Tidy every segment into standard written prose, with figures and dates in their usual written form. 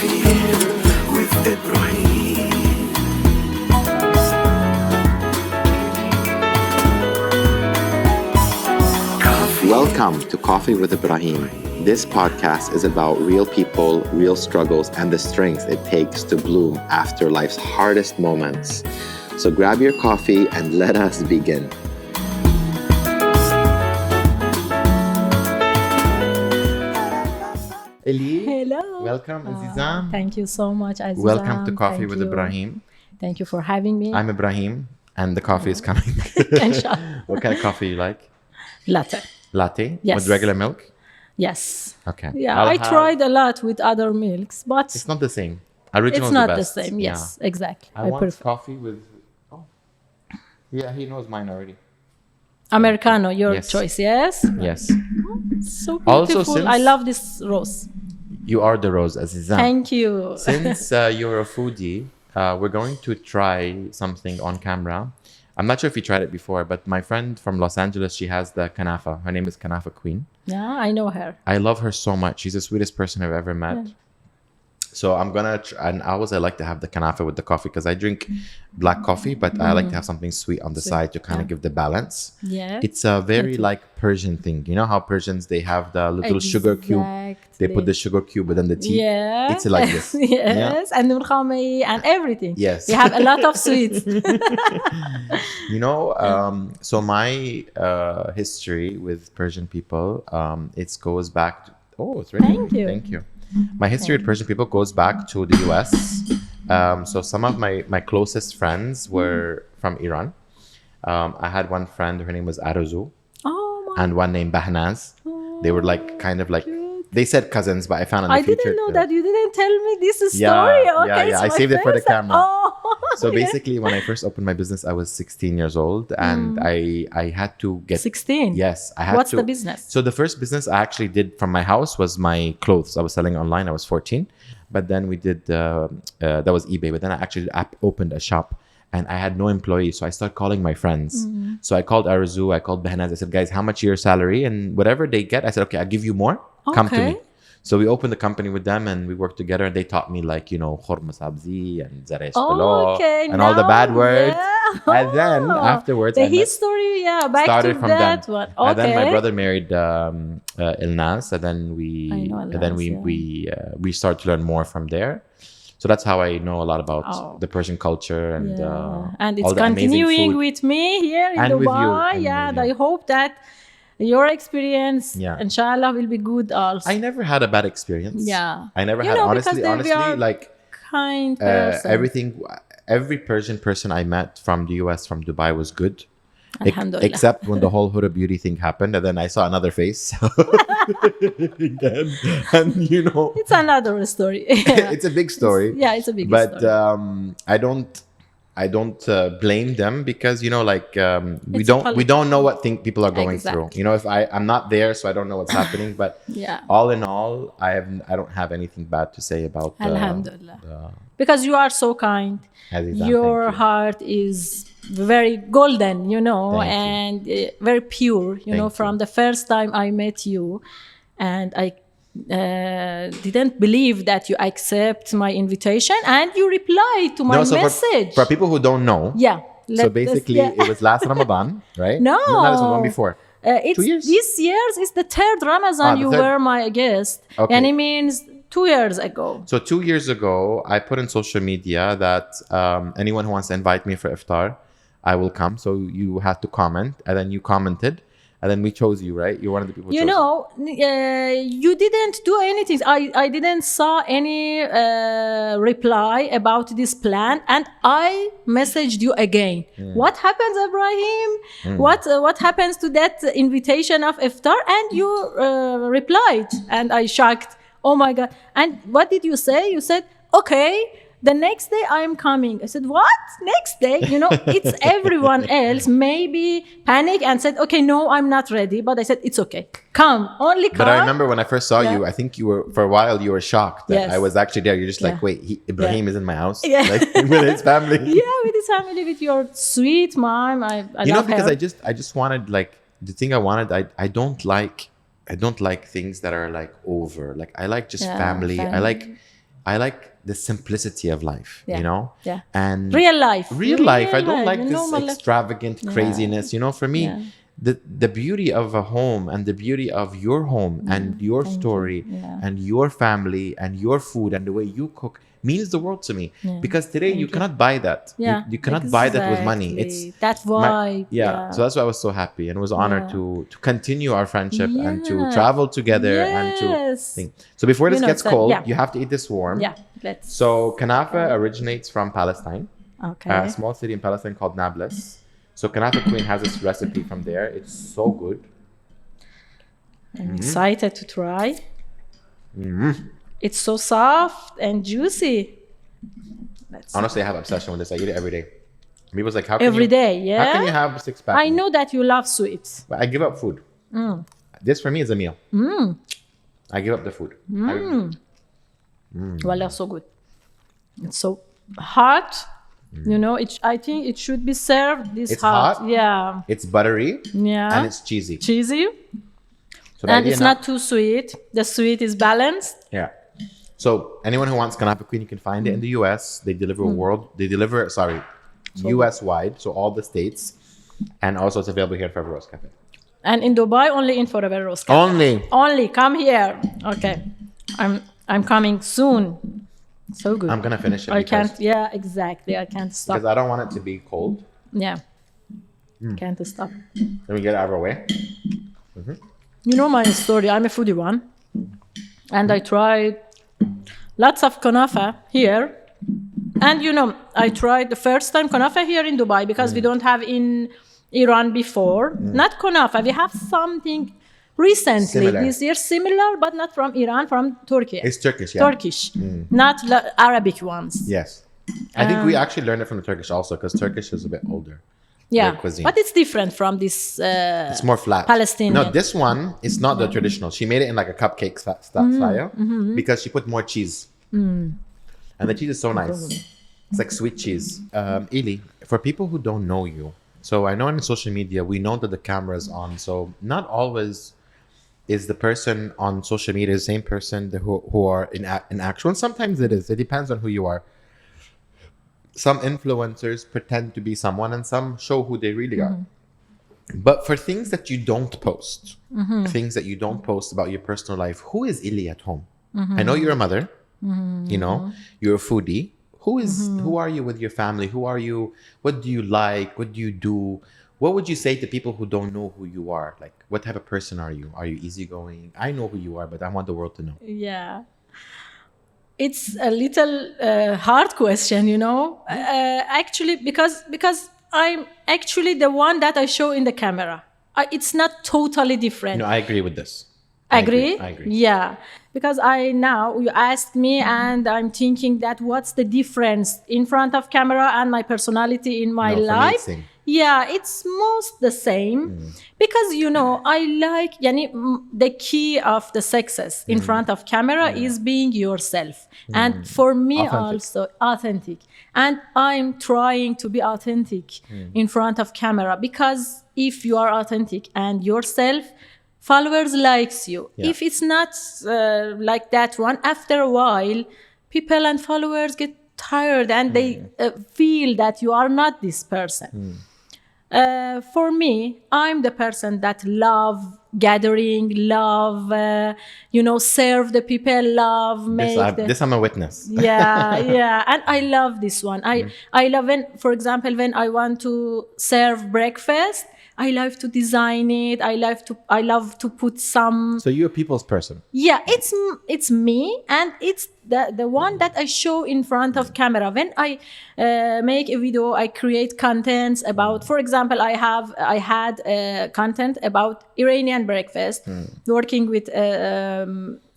Coffee with Ebraheem. Welcome to Coffee with Ebraheem. This podcast is about real people, real struggles, and the strength it takes to bloom after life's hardest moments. So grab your coffee and let us begin. Elly, Hello. welcome, Azizam. Thank you so much, Azizam. Welcome to Coffee Thank with you. Ebraheem. Thank you for having me. I'm Ebraheem, and the coffee is coming. Inshallah. What kind of coffee you like? Latte. Latte? Yes. With regular milk? Yes. Okay. Yeah, I'll I have- tried a lot with other milks, but It's not the same. Original it's is not the the best. same. Yes, Yeah. exactly. I want prefer coffee with... Oh. Yeah, he knows mine already. Americano, your Yes. choice, yes? Yes. So Also, beautiful. since- I love this rose. You are the rose, Azizam. Thank you. Since you're a foodie, we're going to try something on camera. I'm not sure if you tried it before, but my friend from Los Angeles, she has the kanafa. Her name is Kanafa Queen. Yeah, I know her. I love her so much. She's the sweetest person I've ever met. Yeah. So I'm gonna and I like to have the kanafa with the coffee because I drink black coffee, but I like to have something sweet on the side to kind of give the balance. Yeah. It's a very like Persian thing. You know how Persians, they have the little sugar cube. They put the sugar cube within the tea. Yeah. It's like this. Yes. And nurkhami and everything. Yes. We have a lot of sweets. You know, so my history with Persian people, it goes back to, it's ready. Thank you. Thank you. My history with Persian people goes back to the US. So some of my closest friends were from Iran. I had one friend, her name was Arazu, Oh my. and one named Bahnaz. They were like kind of like, they said cousins, but I found in the I future. didn't know that. You didn't tell me this story. Yeah, Okay, yeah. it's I my saved it for the first- camera. Oh, So okay. basically, when I first opened my business, I was 16 years old, and I had to get 16. Yes, I had What's to. the business? So the first business I actually did from my house was my clothes. I was selling online. I was 14, but then we did that was eBay. But then I actually opened a shop, and I had no employees, so I started calling my friends. So I called Arazu, I called Behnaz. I said, guys, how much your salary? And whatever they get, I said, okay, I'll give you more. Come to me. Okay. So we opened the company with them, and we worked together, and they taught me like, khurma sabzi and zaresh Oh, okay. and all the bad now, words. yeah. And then Oh, afterwards, the I met- history, yeah, back started to from that then. one. Okay. And then my brother married Ilnas, and then I know we started to learn more from there. So that's how I know a lot about Oh. the Persian culture and and it's all the amazing continuing food. with me here in And with you, Dubai. and Yeah, with and you. I hope that your experience, Yeah. inshallah, will be good also. I never had a bad experience. Yeah. I never You had know, because honestly we are like kind person. every Persian person I met from the US, from Dubai, was good. Alhamdulillah. Except when the whole Huda beauty thing happened, and then I saw another face. Again. And It's another story. it's a big story. Yeah, it's a big But story. I don't blame them because we It's don't know what people are going Exactly. through. If I'm not there, so I don't know what's happening. But Yeah. all in all, I don't have anything bad to say about Alhamdulillah. Because you are so kind. Azizam, Your thank you. heart is very golden, Thank you. and very pure, Thank from the first time I met you. And I didn't believe that you accept my invitation and you replied to my No, so message. for people who don't know, Yeah. so basically it was last Ramadan, right? No. Not this one before. It's 2 years? this year's is the third Ramadan the you third. were my guest. Okay. And it means 2 years ago. So 2 years ago, I put in social media that anyone who wants to invite me for iftar, I will come. So you had to comment, and then you commented, and then we chose you, right? You're one of the people. You didn't do anything. I didn't saw any reply about this plan, and I messaged you again. What happens, Ebraheem? What happens to that invitation of iftar? And you replied, and I shocked. Oh my God! And what did you say? You said, "Okay, the next day I am coming." I said, "What? Next day?" It's everyone else maybe panic and said, "Okay, no, I'm not ready." But I said, "It's okay. Come, only come." But I remember when I first saw Yeah. you, I think you were, for a while, you were shocked that Yes. I was actually there. You're just like, Yeah. wait, Ebraheem is in my house? Yeah. Like, with his family? Yeah, with his family, with your sweet mom. I love because her. I just wanted, like, the thing I wanted, I don't like things that are like over. Like, I like just Yeah, family. I family. like, I like the simplicity of life, Yeah. you know? Yeah. And Real life. Real life. I don't life, like this normal life. extravagant craziness. You know, for me, Yeah. the beauty of a home and the beauty of your home and your story Yeah. and your family and your food and the way you cook means the world to me. Because today you cannot buy that. Yeah, You cannot buy that with money. exactly. It's that vibe. yeah. So that's why I was so happy and was honored Yeah. to continue our friendship and to Yeah. travel together and to Yes. think. So before this You know, gets so- cold, yeah. you have to eat this warm. Yeah, let's. So kanafa originates from Palestine, Okay. a small city in Palestine called Nablus. So Kanafa Queen has this recipe from there. It's so good. I'm excited to try. It's so soft and juicy. Let's Honestly, I have obsession with this. I eat it every day. People's like, how can every you, day, yeah. How can you have a 6-pack? I know that you love sweets. But I give up food. This for me is a meal. I give up the food. Well, they're so good. It's so hot. You know, I think it should be served this It's hot. hot? Yeah. It's buttery Yeah. and it's cheesy. cheesy. So And the it's idea not too sweet. The sweet is balanced. Yeah. So anyone who wants Kanafa Queen, you can find it in the US. They deliver US wide, so all the states. And also it's available here at Forever Rose Cafe. And in Dubai, only in Forever Rose Cafe. Only. Only come here. Okay. I'm coming soon. So good. I'm gonna finish it I because, can't. Yeah, exactly. I can't stop. because I don't want it to be cold. Yeah. Can't stop. Let me get it out of our way. You know my story. I'm a foodie one, and I tried lots of kunafa here. And you know, I tried the first time kunafa here in Dubai because we don't have in Iran before. Not kunafa. We have something recently Similar. this year similar, but not from Iran, from Turkey. It's Turkish, yeah. Turkish, not Arabic ones. Yes. I think we actually learned it from the Turkish also because Turkish is a bit older. Yeah, Their cuisine. but it's different from this. It's more flat. Palestinian. No, this one is not the traditional. She made it in like a cupcake style because she put more cheese. And the cheese is so nice. It's like sweet cheese. Elly, for people who don't know you, so I know on social media, we know that the camera is on. So not always is the person on social media the same person who are in actual. And sometimes it is. It depends on who you are. Some influencers pretend to be someone and some show who they really are. But for things that you don't post, things that you don't post about your personal life, who is Elly at home? I know you're a mother, you know, you're a foodie. Who are you with your family? Who are you? What do you like? What do you do? What would you say to people who don't know who you are? Like, what type of person are you? Are you easygoing? I know who you are, but I want the world to know. Yeah. It's a little hard question, you know. Actually, because I'm actually the one that I show in the camera. It's not totally different. No, I agree with this. Agree? I agree. Yeah. Because you asked me and I'm thinking that what's the difference in front of camera and my personality in my No, for me, life? it's same. Yeah, it's most the same. Because, you know, I like, the key of the success in front of camera is being yourself. And for me also, authentic. And I'm trying to be authentic in front of camera because if you are authentic and yourself, followers likes you. Yeah. If it's not like that one, after a while, people and followers get tired and they feel that you are not this person. For me, I'm the person that love gathering, love, serve the people, love, make This I'm a witness. yeah. And I love this one. I love for example, when I want to serve breakfast, I love to design it. I love to put some. So you're a people's person. Yeah, it's me, and it's the one that I show in front of camera. When I make a video, I create contents about. For example, I had content about Iranian breakfast, working with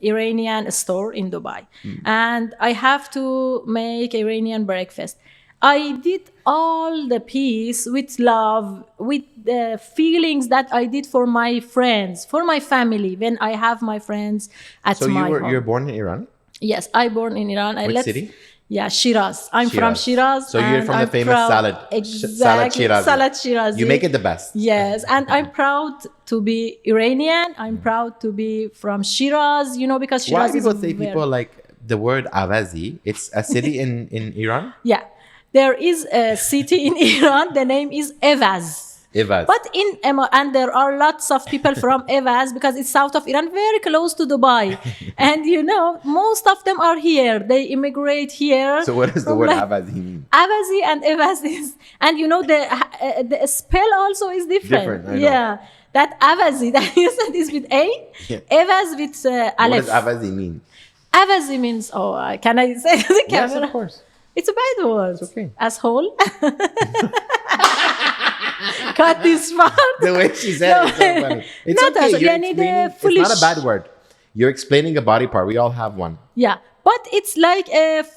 Iranian store in Dubai, and I have to make Iranian breakfast. I did all the piece with love, with the feelings that I did for my friends, for my family, when I have my friends at my home. So you're born in Iran? Yes, I born in Iran. Which city? Yeah, Shiraz. I'm from Shiraz. So you're from the famous salad. Exactly. Salad Shiraz. You make it the best. Yes, and I'm proud to be Iranian. I'm proud to be from Shiraz, because Shiraz Why is people say people like the word Avazi. It's a city in Iran. Yeah, there is a city in Iran. The name is Evaz. Evaz. But and there are lots of people from Evaz because it's south of Iran, very close to Dubai. And most of them are here. They immigrate here. So what does the word Avazi mean? Avazi and Evaz is, and the spell also is different. Different, I know. Yeah, that Avazi that you said is with A, Yeah. Evaz with What Aleph. does Avazi mean? Avazi means, can I say to the Yes, camera? of course. It's a bad word. It's okay. Asshole. Cut this part. The way she said it is so funny. It's Not okay. as- You're يعني explaining, the foolish. it's not a bad word. You're explaining a body part. We all have one. Yeah, but it's like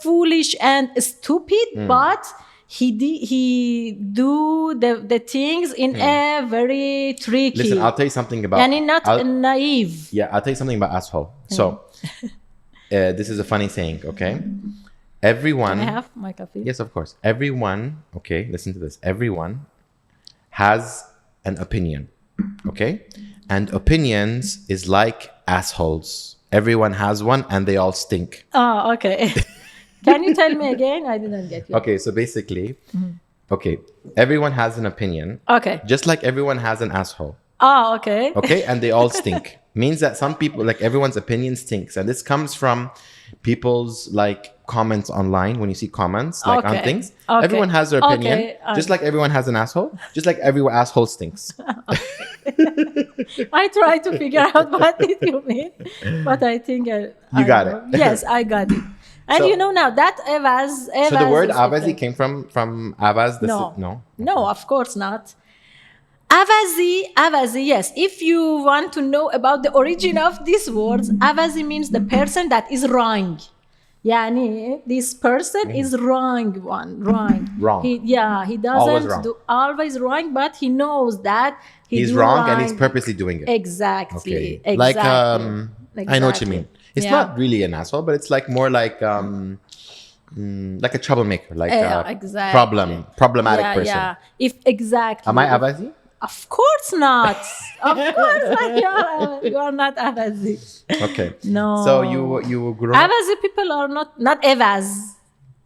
foolish and stupid. But he do the things in a very tricky. Listen, I'll tell you something about. And not naive. Yeah, I'll tell you something about asshole. So, this is a funny saying. Okay, everyone. I have my coffee. Yes, of course. Everyone. Okay, listen to this. Everyone has an opinion. Okay, and opinions is like assholes. Everyone has one, and they all stink. Oh, okay. Can you tell me again? I didn't get you. Okay, so basically, okay, everyone has an opinion, Okay. just like everyone has an asshole. Oh, okay. Okay, and they all stink. Means that some people, like everyone's opinion stinks, and this comes from people's like comments online. When you see comments like on Okay, things, okay, everyone has their opinion. okay, Just like everyone has an asshole, just like every asshole stinks. I try to figure out what did you mean, but I think You I got know. it. Yes, I got it. And So- now that Evaz So the word is Avazi different. came from Avaz. No. No. No, of course not. Avazi, yes. If you want to know about the origin of these words, Avazi means the person that is wrong. Yani, this person is wrong. Wrong. He doesn't wrong. do always wrong, but he knows that He's do wrong and he's purposely doing it. Exactly. Okay. Like I know what you mean. It's Yeah. not really an asshole, but it's like more like a troublemaker, like exactly. problematic person. Yeah. If exactly. Am I Avazi? Of course not. Of course not. You are not Avazi. Okay. No. So you grew up. Avazi people are not Evaz.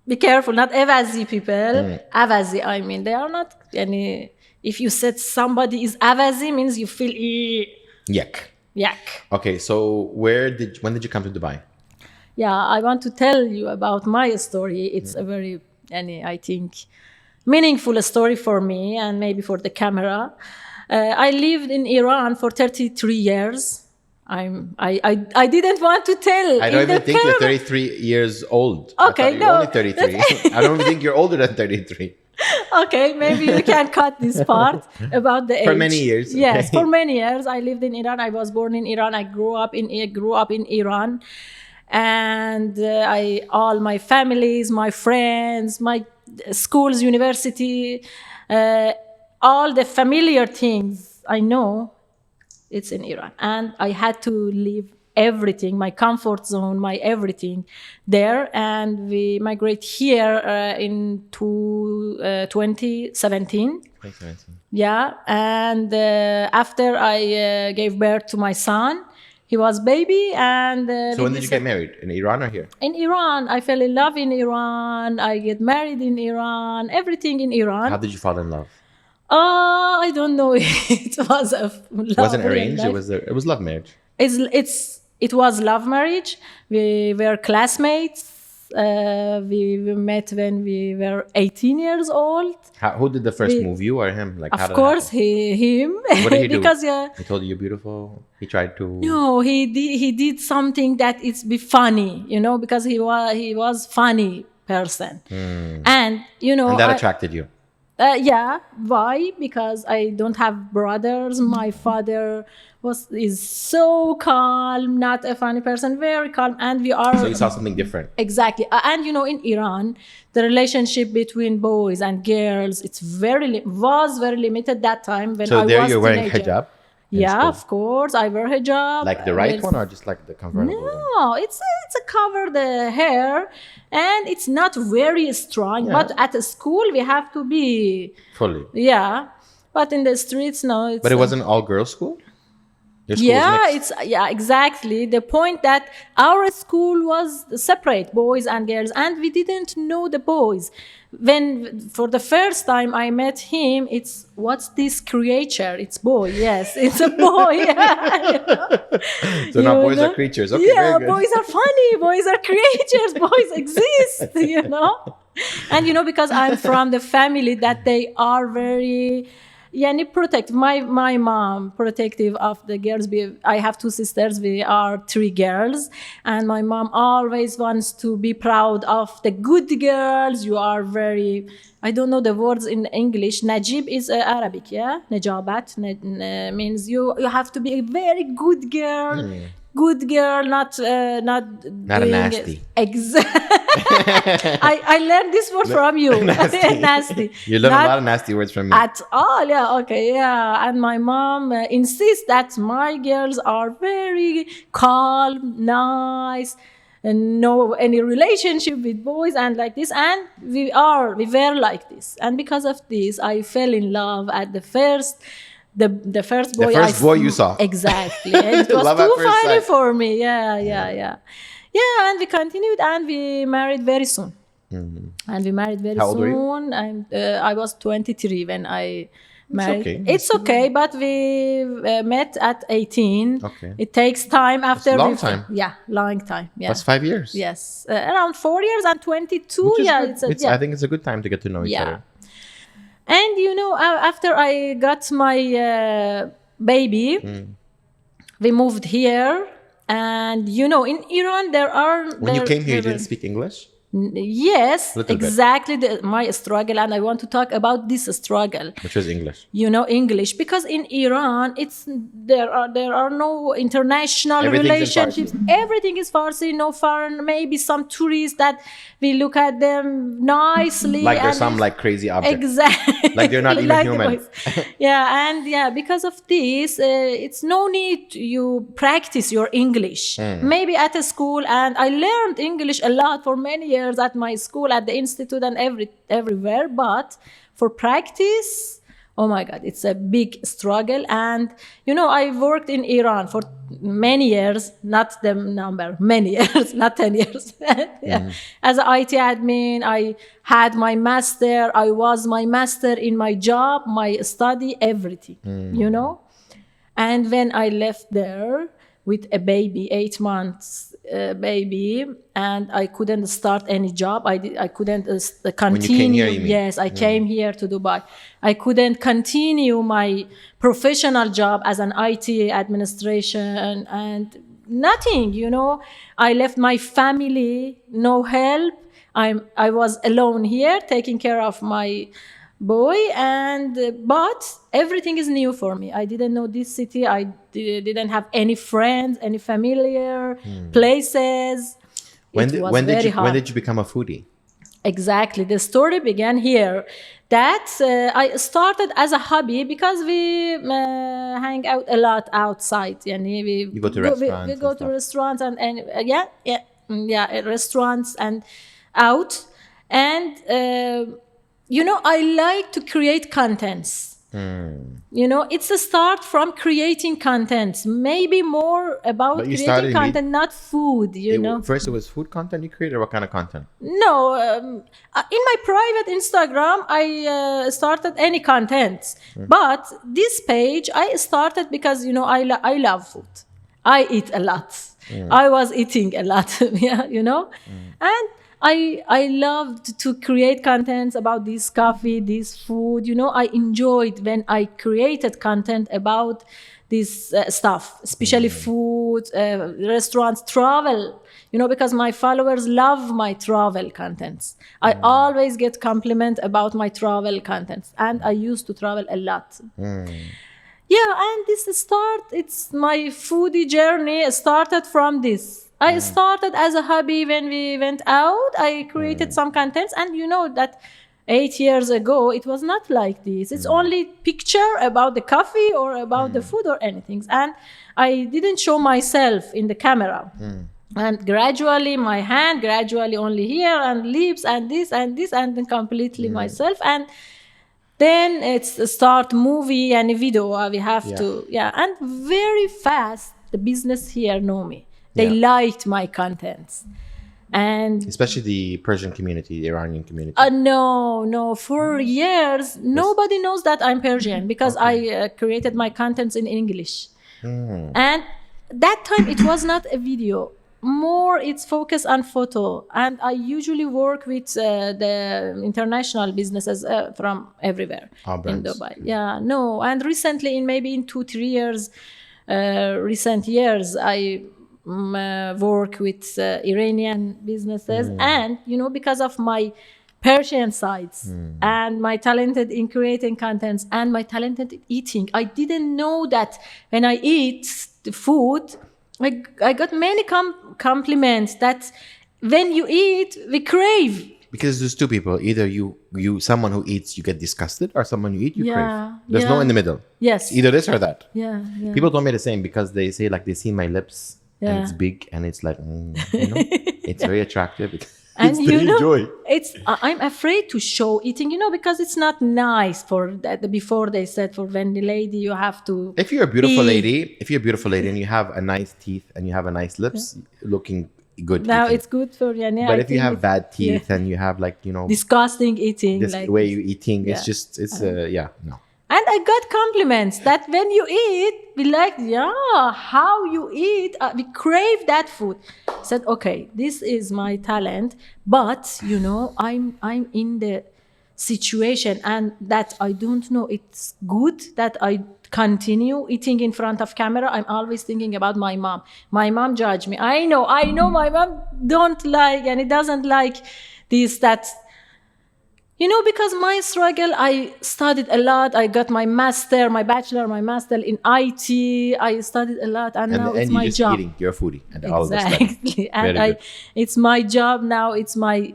Be careful, not Avazi people. Avazi, I mean, they are not any. If you said somebody is Avazi, means you feel Yuck. yuck. Okay. So when did you come to Dubai? Yeah, I want to tell you about my story. It's a very, I think, meaningful story for me and maybe for the camera. I lived in Iran for 33 years. I didn't want to tell. I don't in even the think you're camera. 33 years old. Okay, I thought you were no. only 33. I don't even think you're older than 33. Okay, maybe we can cut this part about the age. For many years, Yes, okay. for many years. I lived in Iran. I was born in Iran. I grew up in Iran. And all my families, my friends, my schools, university, all the familiar things I know, it's in Iran. And I had to leave everything, my comfort zone, my everything there. And we migrate here in 2017. 2017. Yeah. And after I gave birth to my son, he was baby. And So when did you get married? In Iran or here? in Iran, I fell in love in Iran. I get married in Iran. Everything in Iran. How did you fall in love? I don't know. It was a love. Wasn't real arranged. life. It was love marriage. It was love marriage. We were classmates. We met when we were 18 years old. Who did the first move? You or him? Like, how Of did course, That him. What did he do? Because He told you you're beautiful. He tried to. no, he did something that it's be funny, because he was funny person, and And that attracted you. Yeah. Why? Because I don't have brothers. My father is so calm, not a funny person, very calm, and we are. So you saw something different. Exactly. And in Iran, the relationship between boys and girls, was very limited that time when So I there was you're wearing teenager. hijab. in Yeah, school. of course. I wear hijab. Like the right It's- one or just like the convertible one? No, it's a cover the hair, and it's not very strong. Yeah. But at a school, we have to be. Fully. Yeah, but in the streets, no. It's But it wasn't all girls school Your school was Yeah, mixed. exactly the point that our school was separate, boys and girls, and we didn't know the boys. When for the first time I met him, it's what's this creature? It's boy, yes, it's a boy. So now You boys know? are creatures. Okay, Yeah, very good. boys are funny, boys are creatures, boys exist, you know. And you know, because I'm from the family that they are very protective. My mom protective of the girls. I have two sisters. We are three girls, and my mom always wants to be proud of the good girls. You are very, I don't know the words in English. Najib is Arabic, yeah. Najabat means you have to be a very good girl. Good girl, not Not a doing nasty. I learned this word from you. Nasty. You learn Not a lot of nasty words from me. at all. Yeah, okay, yeah. And my mom insists that my girls are very calm, nice, and no any relationship with boys and like this. And we were like this. And because of this, I fell in love at the first. The first boy you saw. Exactly. And it was Love at too first funny sight. for me. Yeah, and we continued and we married very soon. And we married very How old were you? soon. And I was 23 when I married. okay. It's okay, but we met at 18. Okay. It takes time after. long time. Yeah, long time. Yeah. That's 5 years. Yes, around 4 years and 22. Which is Yeah, good. I think it's a good time to get to know each other. And you know, after I got my baby, we moved here. And you know, in Iran, When you came here, you didn't speak English? Yes, Little bit. exactly my struggle, and I want to talk about this struggle. Which was English. You know, English, because in Iran, there are no international Everything's in relationships. Farsi. Everything is Farsi, no foreign. Maybe some tourists that we look at them nicely, Like there's and some like crazy object. exactly Like they're not even Like the human. boys. Because of this, it's no need you practice your English. Maybe at a school, and I learned English a lot for many years at my school, at the institute, and everywhere. But for practice, oh my God, it's a big struggle. And you know, I worked in Iran for many years, not the number, many years, not 10 years. As an IT admin, I had my master. I was my master in my job, my study, everything, you know. And when I left there with a baby, 8 months baby, and I couldn't start any job. I couldn't continue. When you came here, you mean? Yes, I came here to Dubai. I couldn't continue my professional job as an IT administration and nothing, you know. I left my family, no help. I was alone here taking care of my boy, and but everything is new for me. I didn't know this city. I didn't have any friends, any familiar places. When Hard. did you become a foodie? Exactly. The story began here. That I started as a hobby because we hang out a lot outside. You go to restaurants. We go to restaurants and restaurants and out. And you know, I like to create contents. You know, it's a start from creating contents. Maybe more about But you creating started content, not food. You know. First, it was food content you created, or what kind of content? No, in my private Instagram, I started any content. But this page, I started because, you know, I love food. I eat a lot. I was eating a lot, yeah, you know. And I loved to create contents about this coffee, this food. You know, I enjoyed when I created content about this stuff, especially food, restaurants, travel. You know, because my followers love my travel contents. I always get compliment about my travel contents, and I used to travel a lot. Yeah, and it's my foodie journey started from this. I started as a hobby when we went out. I created some contents, and you know that 8 years ago, it was not like this. It's only picture about the coffee or about the food or anything. And I didn't show myself in the camera. And gradually my hand, gradually only here and lips and this and this, and then completely myself. And Then it's a start movie and a video. We have Yeah. to, and very fast the business here know me. They Yeah. liked my contents. And Especially the Persian community, the Iranian community. no, for years nobody knows that I'm Persian because I created my contents in English. And that time it was not a video, more it's focused on photo. And I usually work with the international businesses from everywhere in brands. Dubai. And recently in 2-3 years, recent years, I work with Iranian businesses. And because of my Persian sides and my talented in creating contents and my talented in eating, I didn't know that when I eat the food, I got many compliments that when you eat, we crave. Because there's two people. Either you someone who eats, you get disgusted, or someone you eat, you crave. There's no in the middle. Yes. It's either this or that. Yeah. People told me the same because they say like they see my lips and it's big and it's like, it's very attractive. And it's joy. I'm afraid to show eating, because it's not nice for that. Before they said for when the lady, you have to. If you're a beautiful lady and you have a nice teeth and you have a nice lips, looking good. Now eating. it's good for you. But if you have bad teeth and you have disgusting eating, this way you eating, it's no. And I got compliments that when you eat, we like, how you eat, we crave that food. I said, okay, this is my talent, but I'm in the situation and that I don't know it's good that I continue eating in front of camera. I'm always thinking about my mom. My mom judged me. I know my mom don't like, and it doesn't like this, that. Because my struggle, I studied a lot. I got my bachelor, my master in IT. I studied a lot, and now it's my job. Eating. You're a foodie, and all of this. Exactly, and it's my job now. It's my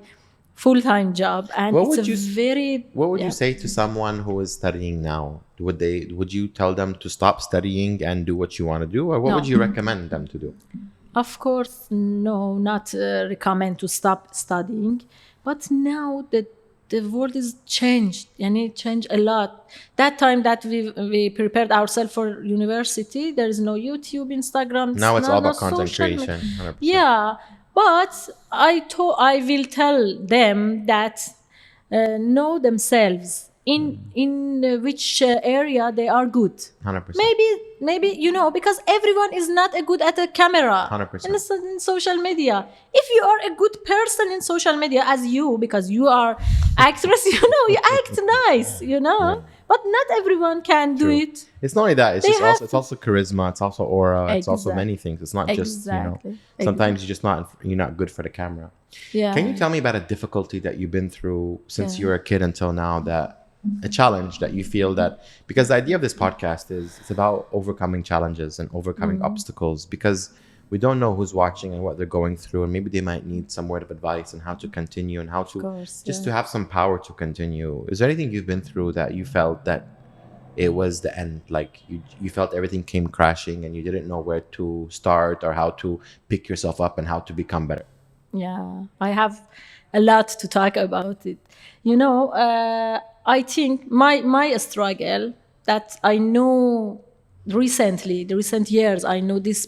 full-time job, and What would you say to someone who is studying now? Would you tell them to stop studying and do what you want to do, or what would you recommend them to do? Of course, no, not recommend to stop studying, but now that the world is changed, and it changed a lot. That time that we prepared ourselves for university, there is no YouTube, Instagram. Now it's all about content creation. 100%. Yeah, but I will tell them that know themselves in which area they are good. 100%. Maybe because everyone is not a good at a camera. 100%. In social media, if you are a good person in social media, as you, because you are actress, you act nice, but not everyone can do it. It's not only that, it's also charisma, it's also aura, it's also many things. It's not just sometimes you're not good for the camera. Can you tell me about a difficulty that you've been through since you were a kid until now, that a challenge that you feel that, because the idea of this podcast is it's about overcoming challenges and overcoming obstacles, because we don't know who's watching and what they're going through, and maybe they might need some word of advice on how to continue and how to to have some power to continue. Is there anything you've been through that you felt that it was the end, like you felt everything came crashing and you didn't know where to start or how to pick yourself up and how to become better? I have a lot to talk about it. I think my struggle that I know recently, the recent years, I know this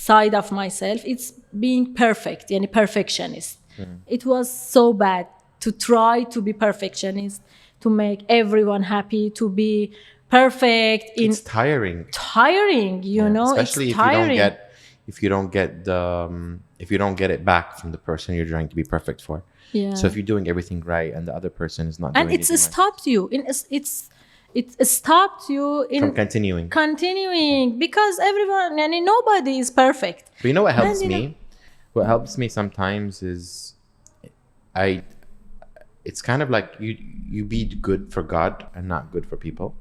side of myself. It's being perfect, perfectionist. It was so bad to try to be perfectionist, to make everyone happy, to be perfect. It's tiring. it's especially tiring. if you don't get it back from the person you're trying to be perfect for. So if you're doing everything right and the other person is not doing and it's anything stopped you it stopped you from continuing because everyone, nobody is perfect. But what helps me? What helps me sometimes is it's kind of like you be good for God and not good for people.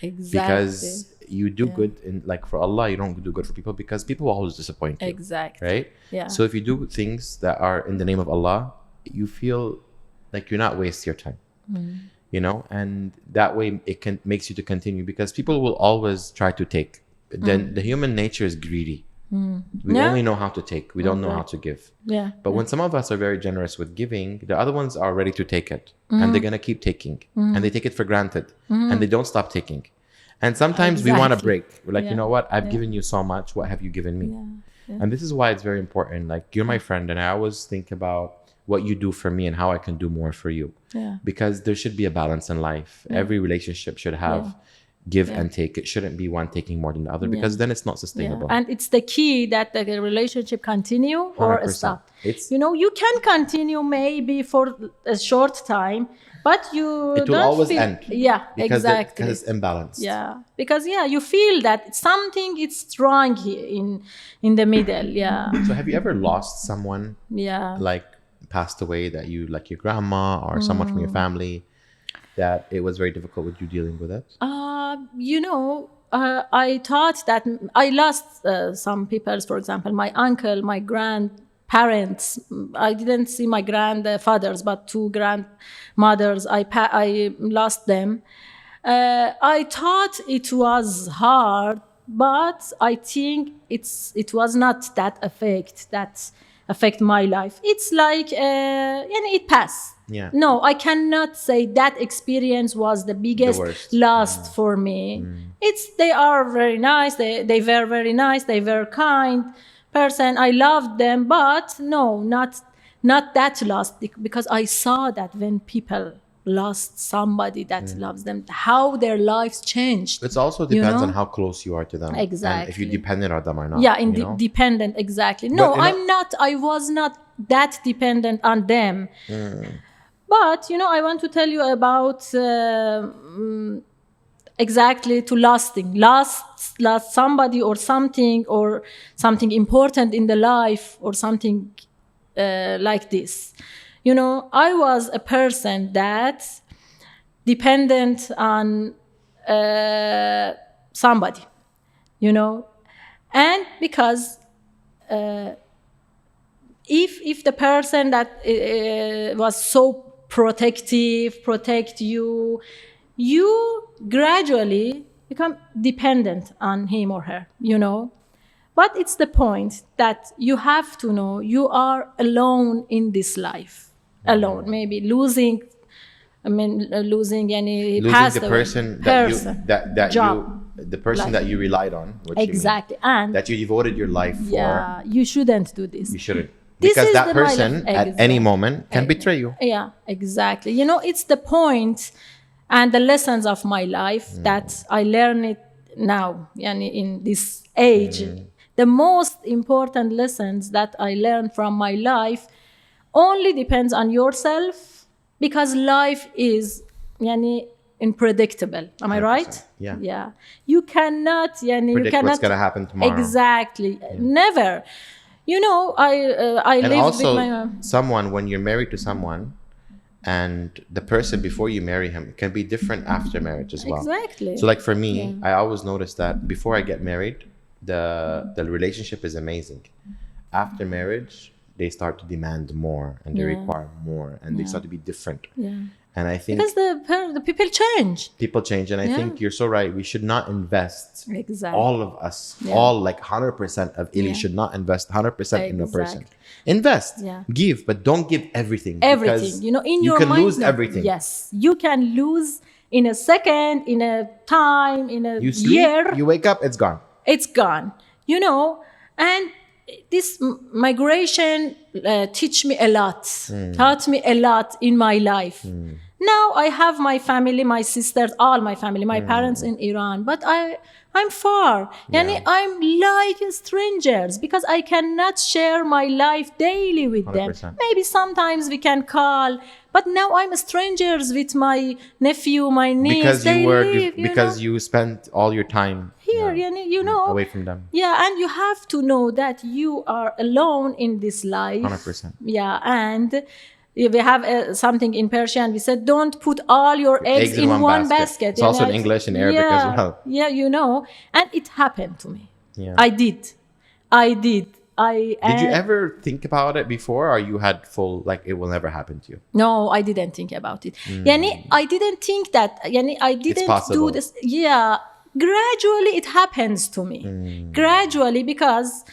Exactly. Because you do good in, like, for Allah, you don't do good for people because people will always disappoint you. Exactly. Right? Yeah. So if you do things that are in the name of Allah, you feel like you're not wasting your time. And that way makes you to continue, because people will always try to take. Then the human nature is greedy. We Yeah. only know how to take. We don't know how to give. Yeah. But when some of us are very generous with giving, the other ones are ready to take it. And they're going to keep taking. And they take it for granted. And they don't stop taking. And sometimes we want to Exactly. break. We're like, Yeah. you know what? I've given you so much. What have you given me? And this is why it's very important. Like, you're my friend. And I always think about what you do for me and how I can do more for you. Yeah. Because there should be a balance in life. Every relationship should have give and take. It shouldn't be one taking more than the other, because then it's not sustainable. And it's the key that the relationship continue or 100%. stop. It's, You know, you can continue maybe for a short time, but you it will don't always feel, end. Yeah, because exactly. because it's imbalanced. Yeah, because you feel that something is wrong here in the middle. Yeah, So have you ever lost someone, yeah. like passed away, that you, like your grandma or someone from your family, that it was very difficult with you dealing with it? You know, I thought that I lost some people. For example, my uncle, my grandparents. I didn't see my grandfathers, but two grandmothers. I lost them. I thought it was hard, but I think it was not that affect my life. It's like it passed. Yeah. No, I cannot say that experience was the biggest worst. loss for me. They are very nice. They were very nice. They were kind person. I loved them, but no, not that loss, because I saw that when people lost somebody that loves them, how their lives changed. It also depends know? on how close you are to them. Exactly. And if you depended on them or not. Yeah, you know? dependent, exactly. No, But, you know- I was not that dependent on them. But, I want to tell you about exactly to lost somebody or something important in the life or something like this. I was a person that dependent on somebody, and because if the person that was so protect you gradually become dependent on him or her, But it's the point that you have to know you are alone in this life, alone, maybe losing any losing passed the away person job, the person life. that you relied on, which exactly, and that you devoted your life for. yeah, you shouldn't do this. You shouldn't. This Because is that my person life. at any Exactly. moment can betray you. Yeah, exactly. It's the point and the lessons of my life that I learn it now, in this age. The most important lessons that I learned from my life only depends on yourself, because life is unpredictable. Am I right? Yeah. Yeah. You cannot, you Predict cannot. what's gonna happen tomorrow. Exactly. Never. I And lived also, with my someone, when you're married to someone, and the person before you marry him can be different after marriage as well. Exactly. So, like for me, I always notice that before I get married, the relationship is amazing. After marriage, they start to demand more, and they require more, and they start to be different. Yeah. And I think Because the people change. people change, and I think you're so right. We should not invest. Exactly. All of us, all like 100% of Elly should not invest 100% in a person. Exactly. Invest, Yeah. give, but don't give everything. Everything. because In you your can mind. lose everything. Yes. You can lose in a second, in a time, in a You sleep, year. you wake up, it's gone. It's gone. And this migration teach me a lot, taught me a lot in my life. Now I have my family, my sisters, all my family, my parents in Iran, but I'm far. I'm like strangers because I cannot share my life daily with them. 100%. Maybe sometimes we can call, but now I'm strangers with my nephew, my niece. Because They you were live, because you spent all your time here, away from them. Yeah, and you have to know that you are alone in this life. 100%. Yeah, and we have something in Persian. We said, don't put all your eggs in one basket. It's also in English and Arabic as well. Yeah, and it happened to me. Yeah. I did. Did you ever think about it before, or you had full, like, it will never happen to you? No, I didn't think about it. I didn't think that. I didn't do possible. this. Yeah, gradually it happens to me. Gradually, because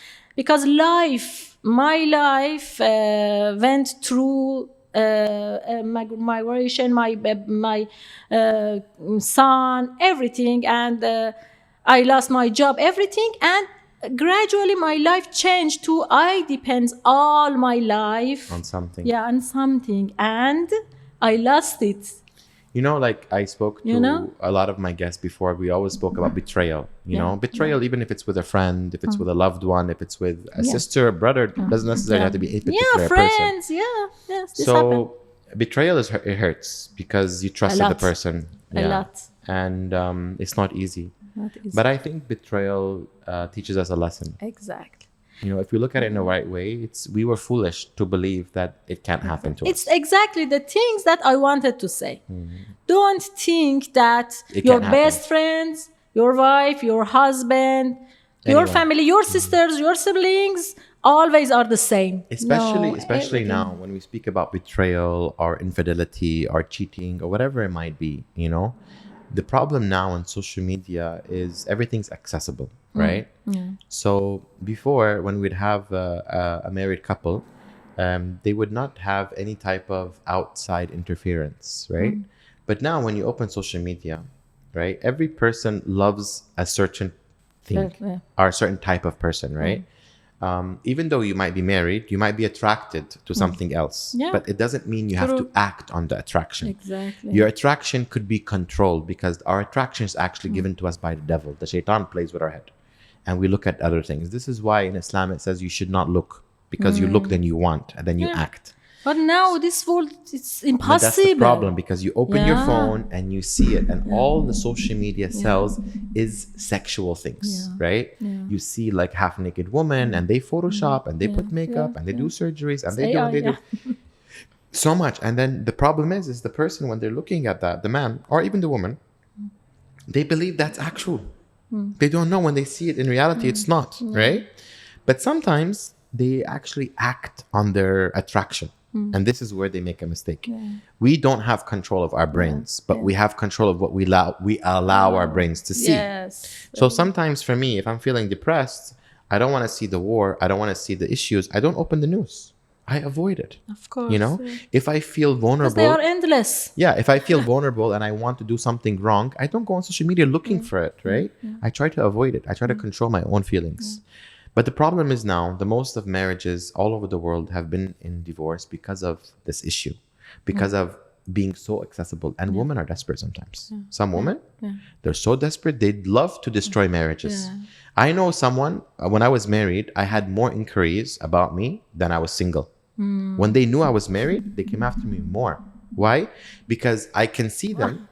my life went through migration, my son, everything, and I lost my job, everything, and gradually my life changed to I depends all my life On something. yeah, on something, and I lost it. You know, like I spoke to You know? a lot of my guests before, we always spoke about betrayal. You know, betrayal, even if it's with a friend, if it's with a loved one, if it's with a sister, a brother, it doesn't necessarily have to be a particular friends, person. yes, this happened. So betrayal it hurts because you trusted the lot. person. A lot. And it's not easy. Not easy. But I think betrayal teaches us a lesson. Exactly. You know, if you look at it in the right way, we were foolish to believe that it can't happen to It's us. exactly the things that I wanted to say. Don't think that It your can't best friends, your wife, your husband, your Anyone. family, your sisters, your siblings always are the same. Especially No, especially everything. now when we speak about betrayal or infidelity or cheating or whatever it might be, you know. The problem now on social media is everything's accessible, right? So before, when we'd have a married couple, they would not have any type of outside interference, right? But now when you open social media, right, every person loves a certain thing Yeah. or a certain type of person, right? Even though you might be married, you might be attracted to something else, Yeah. but it doesn't mean you have to True. act on the attraction. Exactly. Your attraction could be controlled because our attraction is actually given to us by the devil. The shaitan plays with our head and we look at other things. This is why in Islam it says you should not look, because you look, then you want, and then you act. But now this world, it's But impossible. that's the problem, because you open your Yeah. phone and you see it, and all the social media sells is sexual things, right? You see like half naked women, and they Photoshop and they put makeup and they do surgeries and they do AI, and they do so much. And then the problem is the person, when they're looking at that, the man or even the woman, they believe that's actual. They don't know when they see it in reality, it's not, right? But sometimes they actually act on their attraction. And this is where they make a mistake. We don't have control of our brains, but we have control of what we allow our brains to see. Yes. So sometimes for me, if I'm feeling depressed, I don't want to see the war, I don't want to see the issues, I don't open the news. I avoid it. Of course. You know, if I feel vulnerable, They are endless. yeah, if I feel vulnerable and I want to do something wrong, I don't go on social media looking for it, right? I try to avoid it. I try to control my own feelings. But the problem is now, the most of marriages all over the world have been in divorce because of this issue, because of being so accessible. And women are desperate sometimes. Some women, they're so desperate, they'd love to destroy marriages. I know someone, when I was married, I had more inquiries about me than I was single. When they knew I was married, they came after me more. Why? Because I can see them.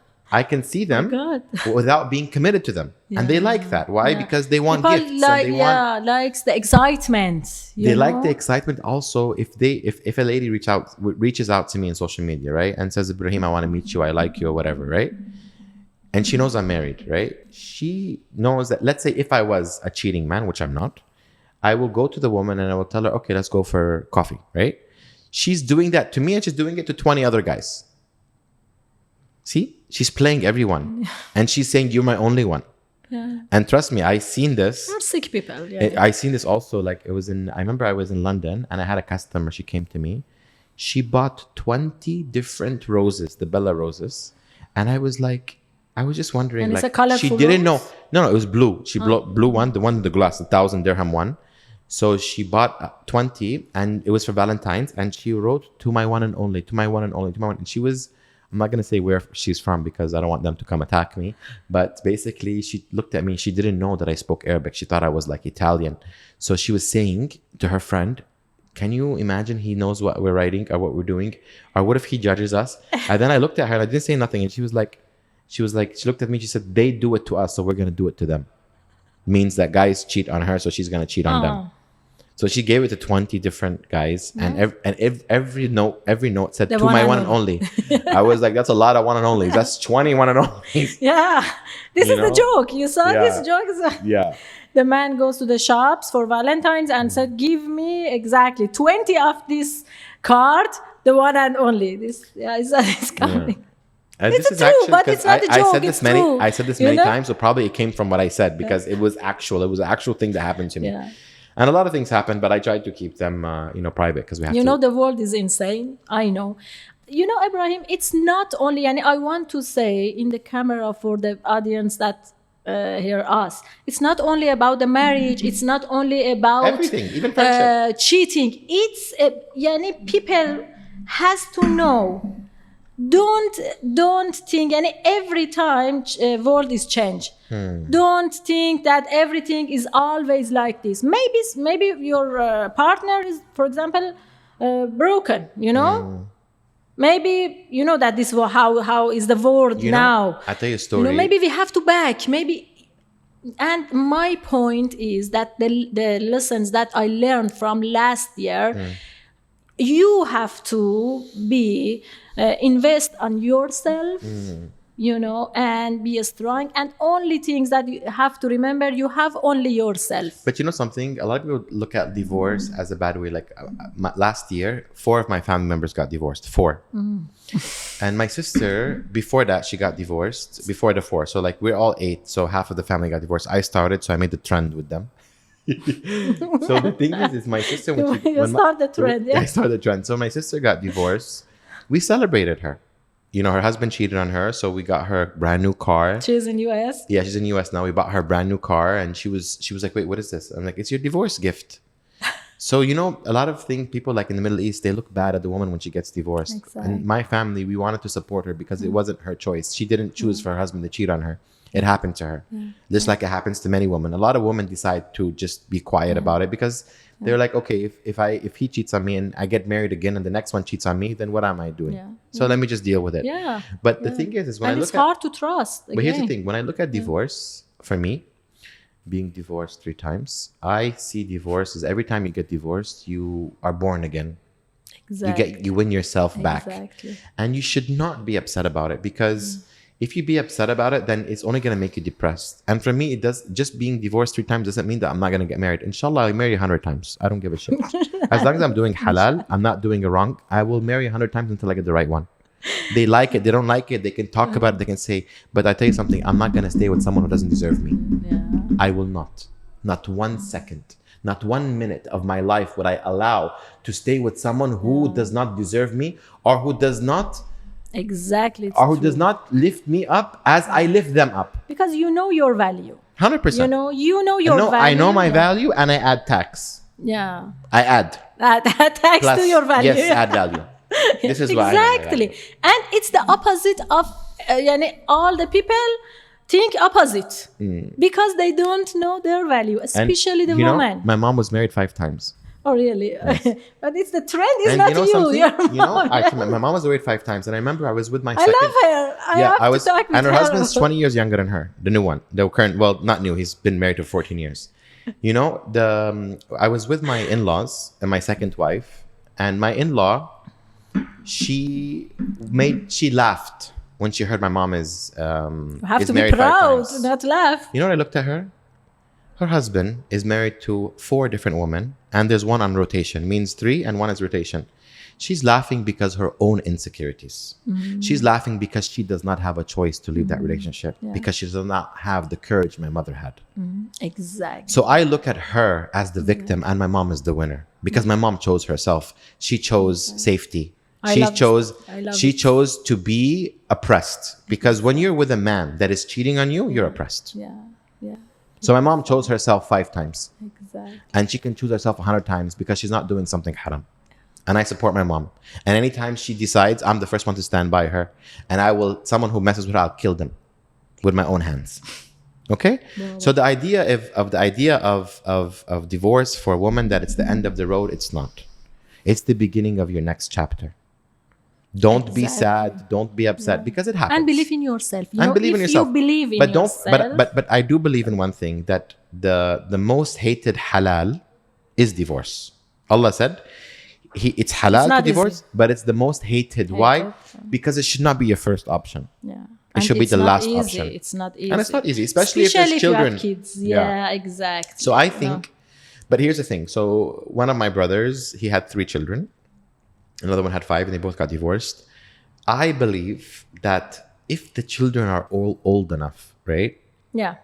God. Without being committed to them. And they like that. Why? Because they want People gifts. like, And they want, likes the excitement. they you like know? the excitement. Also, if a lady reaches out to me in social media, right, and says, Ebraheem, I want to meet you, I like you, or whatever, right? And she knows I'm married, right? She knows that, let's say if I was a cheating man, which I'm not, I will go to the woman and I will tell her, okay, let's go for coffee, right? She's doing that to me and she's doing it to 20 other guys. See? She's playing everyone. And she's saying, you're my only one. Yeah. And trust me, I seen this. You're sick people. Yeah. I seen this also, like I remember I was in London and I had a customer, she came to me. She bought 20 different roses, the Bella roses. And I was just wondering, And it's like, a colorful she didn't know. rose? No, it was blue. She blue one, the one with the glass, the 1,000 dirham one. So she bought 20 and it was for Valentine's. And she wrote, to my one and only, to my one and only, to my one. And she was, I'm not going to say where she's from because I don't want them to come attack me. But basically, she looked at me. She didn't know that I spoke Arabic. She thought I was like Italian. So she was saying to her friend, can you imagine he knows what we're writing or what we're doing? Or what if he judges us? And then I looked at her and I didn't say nothing. And she looked at me. She said, they do it to us, so we're going to do it to them. Means that guys cheat on her, so she's going to cheat on them. So she gave it to 20 different guys, and every note said, The to one my and one and only. I was like, that's a lot of one and onlys. That's 20 one and onlys. Yeah. This You is the know? joke. You saw Yeah. this joke? Yeah. The man goes to the shops for Valentine's and said, give me exactly 20 of this card, the one and only. This is coming. And It's this is true, actually but 'cause it's not a I joke, said this it's many true, I said this you many know? times, so probably it came from what I said because it was actual. It was an actual thing that happened to me. Yeah. And a lot of things happened, but I tried to keep them, private because we have You to. know, the world is insane. I know. You know, Ebrahim, it's not only, and I want to say in the camera for the audience that hear us, it's not only about the marriage, it's not only about Everything, even friendship. cheating. It's, yani, people has to know. Don't think, and every time world is change. Don't think that everything is always like this. Maybe your partner is, for example, broken, you know. Maybe you know that this is how is the world now. I tell you a story. You know, maybe we have to back. Maybe, and my point is that the lessons that I learned from last year, you have to be invest on yourself, you know, and be strong. And only things that you have to remember, you have only yourself. But you know something? A lot of people look at divorce as a bad way. Like last year, 4 of my family members got divorced. 4. And my sister, before that, she got divorced. Before the 4. So like we're all 8. So half of the family got divorced. I started, so I made the trend with them. So the thing is my sister... You start the trend, yeah. I started the trend. So my sister got divorced. We celebrated her. You know, her husband cheated on her, so we got her a brand new car. She's in US. Yeah, she's in US now. We bought her a brand new car, and she was like, "Wait, what is this?" I'm like, "It's your divorce gift." So you know, a lot of things, people like in the Middle East, they look bad at the woman when she gets divorced. Exactly. And my family, we wanted to support her because it wasn't her choice. She didn't choose for her husband to cheat on her. It happened to her, just like it happens to many women. A lot of women decide to just be quiet about it because they're like, okay, if he cheats on me and I get married again and the next one cheats on me, then what am I doing? Yeah. So let me just deal with it. Yeah. But the thing is when And I it's look at, hard to trust. but here's the again. thing: when I look at divorce, for me, being divorced 3 times, I see divorce as every time you get divorced, you are born again. Exactly. You win yourself back. Exactly. And you should not be upset about it because if you be upset about it, then it's only going to make you depressed. And for me, it does. Just being divorced 3 times doesn't mean that I'm not going to get married. Inshallah, I'll marry 100 times. I don't give a shit. As long as I'm doing halal, I'm not doing it wrong. I will marry 100 times until I get the right one. They like it. They don't like it. They can talk about it. They can say, but I tell you something, I'm not going to stay with someone who doesn't deserve me. Yeah. I will not. Not 1 second. Not 1 minute of my life would I allow to stay with someone who does not deserve me or who does not... Exactly. it's or who true. does not lift me up as I lift them up. Because you know your value. 100%. You know your value. I know my Yeah. value and I add tax. Yeah. I add. That tags Plus, to your value. yes, add value. This is why Exactly. And it's the opposite of yani all the people think opposite because they don't know their value, especially the woman. My mom was married 5 times. Oh, really? But it's the trend. It's And not you know you. something? Your mom. Actually, my mom was married 5 times. And I remember I was with my I second... love her. I have to talk with and her her. husband's 20 years younger than her, the new one, the current, well, not new, he's been married for 14 years. You know, I was with my in-laws and my second wife, and my in-law, she laughed when she heard my mom is You have is to be married 5 proud, times. not laugh. You know what I looked at her? Her husband is married to 4 different women, and there's one on rotation, means 3 and 1 is rotation. She's laughing because her own insecurities. She's laughing because she does not have a choice to leave that relationship, because she does not have the courage my mother had. Exactly. So I look at her as the victim and my mom is the winner because my mom chose herself. She chose safety. I love She it. chose to be oppressed because when you're with a man that is cheating on you, you're oppressed. Yeah. Yeah. So my mom chose herself 5 times. Exactly. And she can choose herself 100 times because she's not doing something haram. And I support my mom. And anytime she decides, I'm the first one to stand by her. And someone who messes with her, I'll kill them with my own hands. Okay? So the idea of divorce for a woman, that it's the end of the road, it's not. It's the beginning of your next chapter. Don't be sad. Don't be upset because it happens. And believe in yourself. You And know, believe in if yourself. you believe in but don't, yourself. But I do believe in one thing, that the most hated halal is divorce. Allah said, it's halal It's to not divorce, easy. but it's the most hated. Why? Because it should not be your first option. Yeah. It should be it's the not last easy. option. It's not easy. And it's not easy, especially if there's children. you have kids. Yeah, exactly. So I think, but here's the thing. So one of my brothers, he had 3 children. Another one had 5 and they both got divorced. I believe that if the children are all old enough, right? Yeah.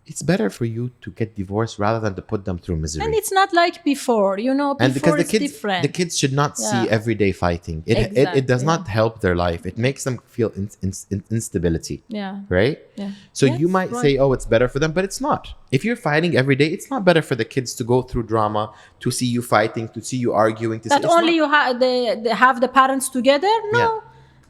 It's better for you to get divorced rather than to put them through misery. And it's not like before, before And because it's different. the kids should not see Yeah. everyday fighting. It does not help their life. It makes them feel instability. Yeah. Right? Yeah. So Yes, you might right. say, oh, it's better for them, but it's not. If you're fighting every day, it's not better for the kids to go through drama, to see you fighting, to see you arguing. To That see, it's only not- you have they have the parents together? No. Yeah.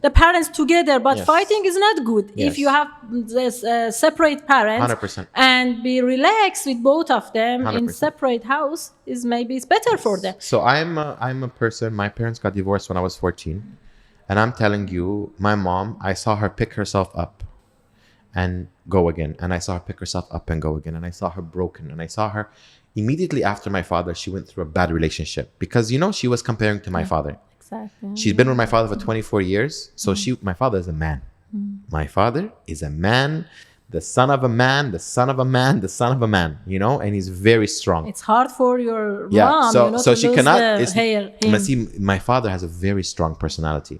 The parents together, but Yes. fighting is not good. Yes. If you have this separate parents 100%. and be relaxed with both of them in 100%. separate house, is maybe it's better for them. So I'm a person. My parents got divorced when I was 14, and I'm telling you, my mom. I saw her pick herself up and go again, and I saw her pick herself up and go again, and I saw her broken, and I saw her immediately after my father. She went through a bad relationship because she was comparing to my father. Exactly. She's been with my father for 24 years, so my father is a man. My father is a man, the son of a man, the son of a man, the son of a man. And he's very strong. It's hard for your Yeah, mom, so to she lose cannot. the It's, hair. but see, my father has a very strong personality.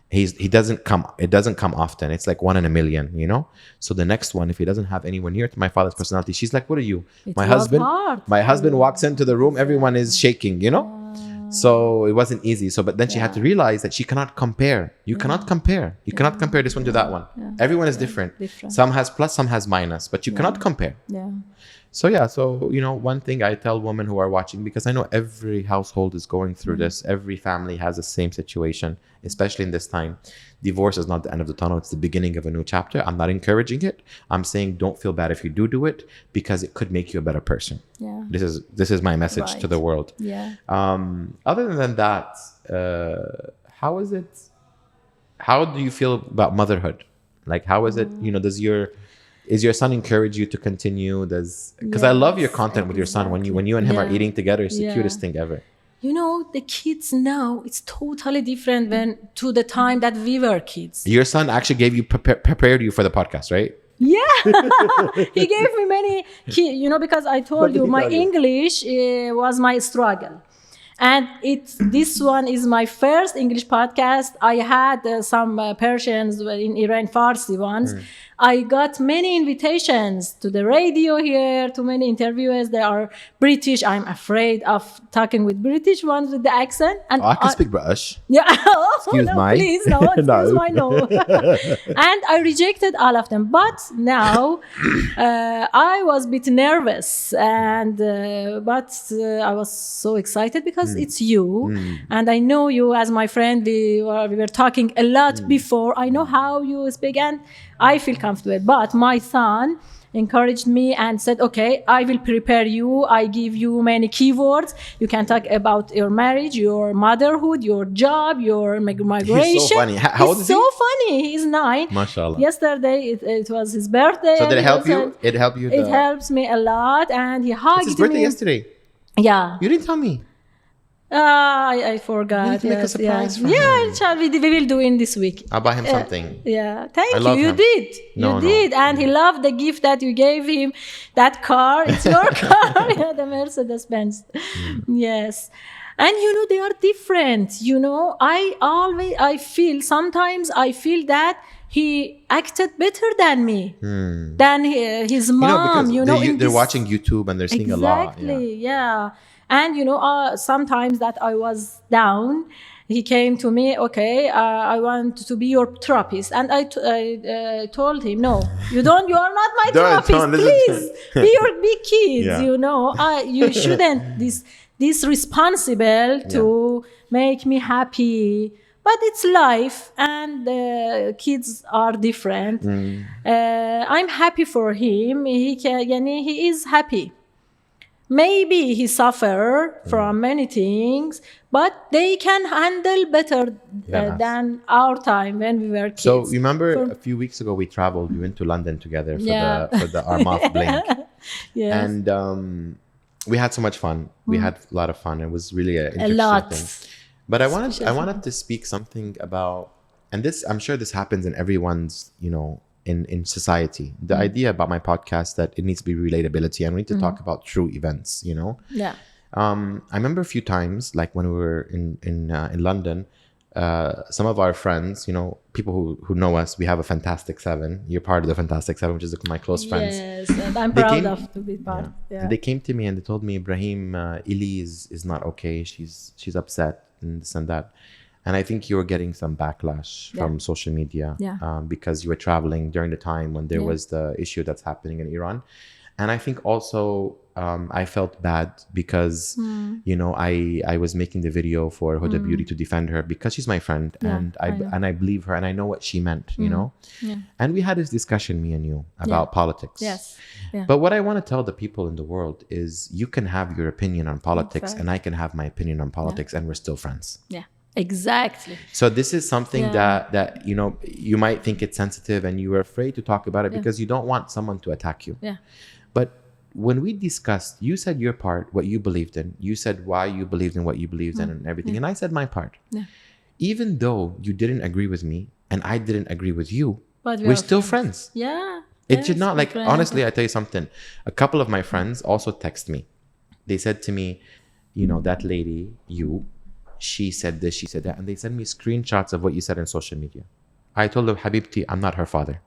He doesn't come. It doesn't come often. It's like 1 in a million. So the next one, if he doesn't have anywhere near to my father's personality, she's like, "What are you?" It My was husband. hard. My husband walks into the room. Everyone is shaking. So it wasn't easy. So, but then she had to realize that she cannot compare. You cannot compare. You cannot compare this one to that one. Everyone is different. Some has plus, some has minus, but you cannot compare. Yeah. So one thing I tell women who are watching, because I know every household is going through this, every family has the same situation, especially in this time. Divorce is not the end of the tunnel, it's the beginning of a new chapter. I'm not encouraging it. I'm saying don't feel bad if you do it, because it could make you a better person. Yeah. This is my message to Right. the world. Yeah. Other than that, how do you feel about motherhood? Like, how is it, is your son encourage you to continue? Because I love your Yes, content with your son. When you and him are Yeah. eating together, it's the Yeah. cutest thing ever. The kids now, it's totally different than to the time that we were kids. Your son actually gave you prepared you for the podcast, right? Yeah, he gave me many because I What told did you he my tell you? English was my struggle. And this one is my first English podcast. I had some Persians in Iran, Farsi ones. I got many invitations to the radio here, to many interviewers. They are British. I'm afraid of talking with British ones with the accent. And I can speak British. yeah. Excuse no, my- please, no. Excuse No. my no. And I rejected all of them. But now I was a bit nervous, and but I was so excited because it's you, and I know you as my friend. We were talking a lot before. I know how you speak, and I feel comfortable. But my son encouraged me and said, okay, I will prepare you. I give you many keywords. You can talk about your marriage, your motherhood, your job, your migration. funny. How old is he? so funny. He's 9. Mashallah. Yesterday, it was his birthday. So did and it he help you? said- It helped you? It helps me a lot. And he hugged It's his birthday me. yesterday. Yeah. You didn't tell me. I forgot. You need to make a surprise for yeah, him. inshallah, we will do in this week. I'll buy him something. Yeah, thank I you. love You him. did. No, You did. And he loved the gift that you gave him. That car. It's your car. Yeah, the Mercedes Benz. Yes. And they are different. Sometimes I feel that he acted better than me, than his mom. Because in they're this- watching YouTube and they're seeing a lot. Yeah. Exactly, yeah. And sometimes that I was down, he came to me. Okay, I want to be your therapist, and I told him, no, you don't. You are not my Don't therapist. listen to Please be your big kids. Yeah. You shouldn't this responsible to make me happy. But it's life, and kids are different. I'm happy for him. He is happy. Maybe he suffer from many things, but they can handle better Yes. than our time when we were kids. So you remember For- a few weeks ago we traveled. We went to London together for Yeah. the Armagh Blink, Yes. and we had so much fun. We had a lot of fun. It was really an a interesting lot. thing. But I wanted Especially- I wanted to speak something about, and this I'm sure this happens in everyone's in society. The idea about my podcast that it needs to be relatability, and we need to talk about true events. Yeah. I remember a few times, like when we were in London, some of our friends, people who know us, we have a Fantastic Seven. You're part of the Fantastic Seven, which is my close friends. Yes, and I'm They proud came- of to be part. Yeah. And they came to me and they told me, Ebraheem, Elly is not okay. She's upset and this and that. And I think you were getting some backlash from social media because you were traveling during the time when there was the issue that's happening in Iran. And I think also I felt bad because, I was making the video for Huda Beauty to defend her because she's my friend and I believe her and I know what she meant, And we had this discussion, me and you, about politics. Yes. Yeah. But what I want to tell the people in the world is you can have your opinion on politics and I can have my opinion on politics and we're still friends. Yeah. Exactly. So this is something that you might think it's sensitive and you were afraid to talk about it because you don't want someone to attack you. Yeah. But when we discussed, you said your part, what you believed in. You said why you believed in what you believed in and everything. And I said my part. Yeah. Even though you didn't agree with me and I didn't agree with you, But we're still friends. Yeah. It should not, like, honestly, I tell you something. A couple of my friends also text me. They said to me, that lady, she said this, she said that. And they send me screenshots of what you said on social media. I told them, Habibti, I'm not her father.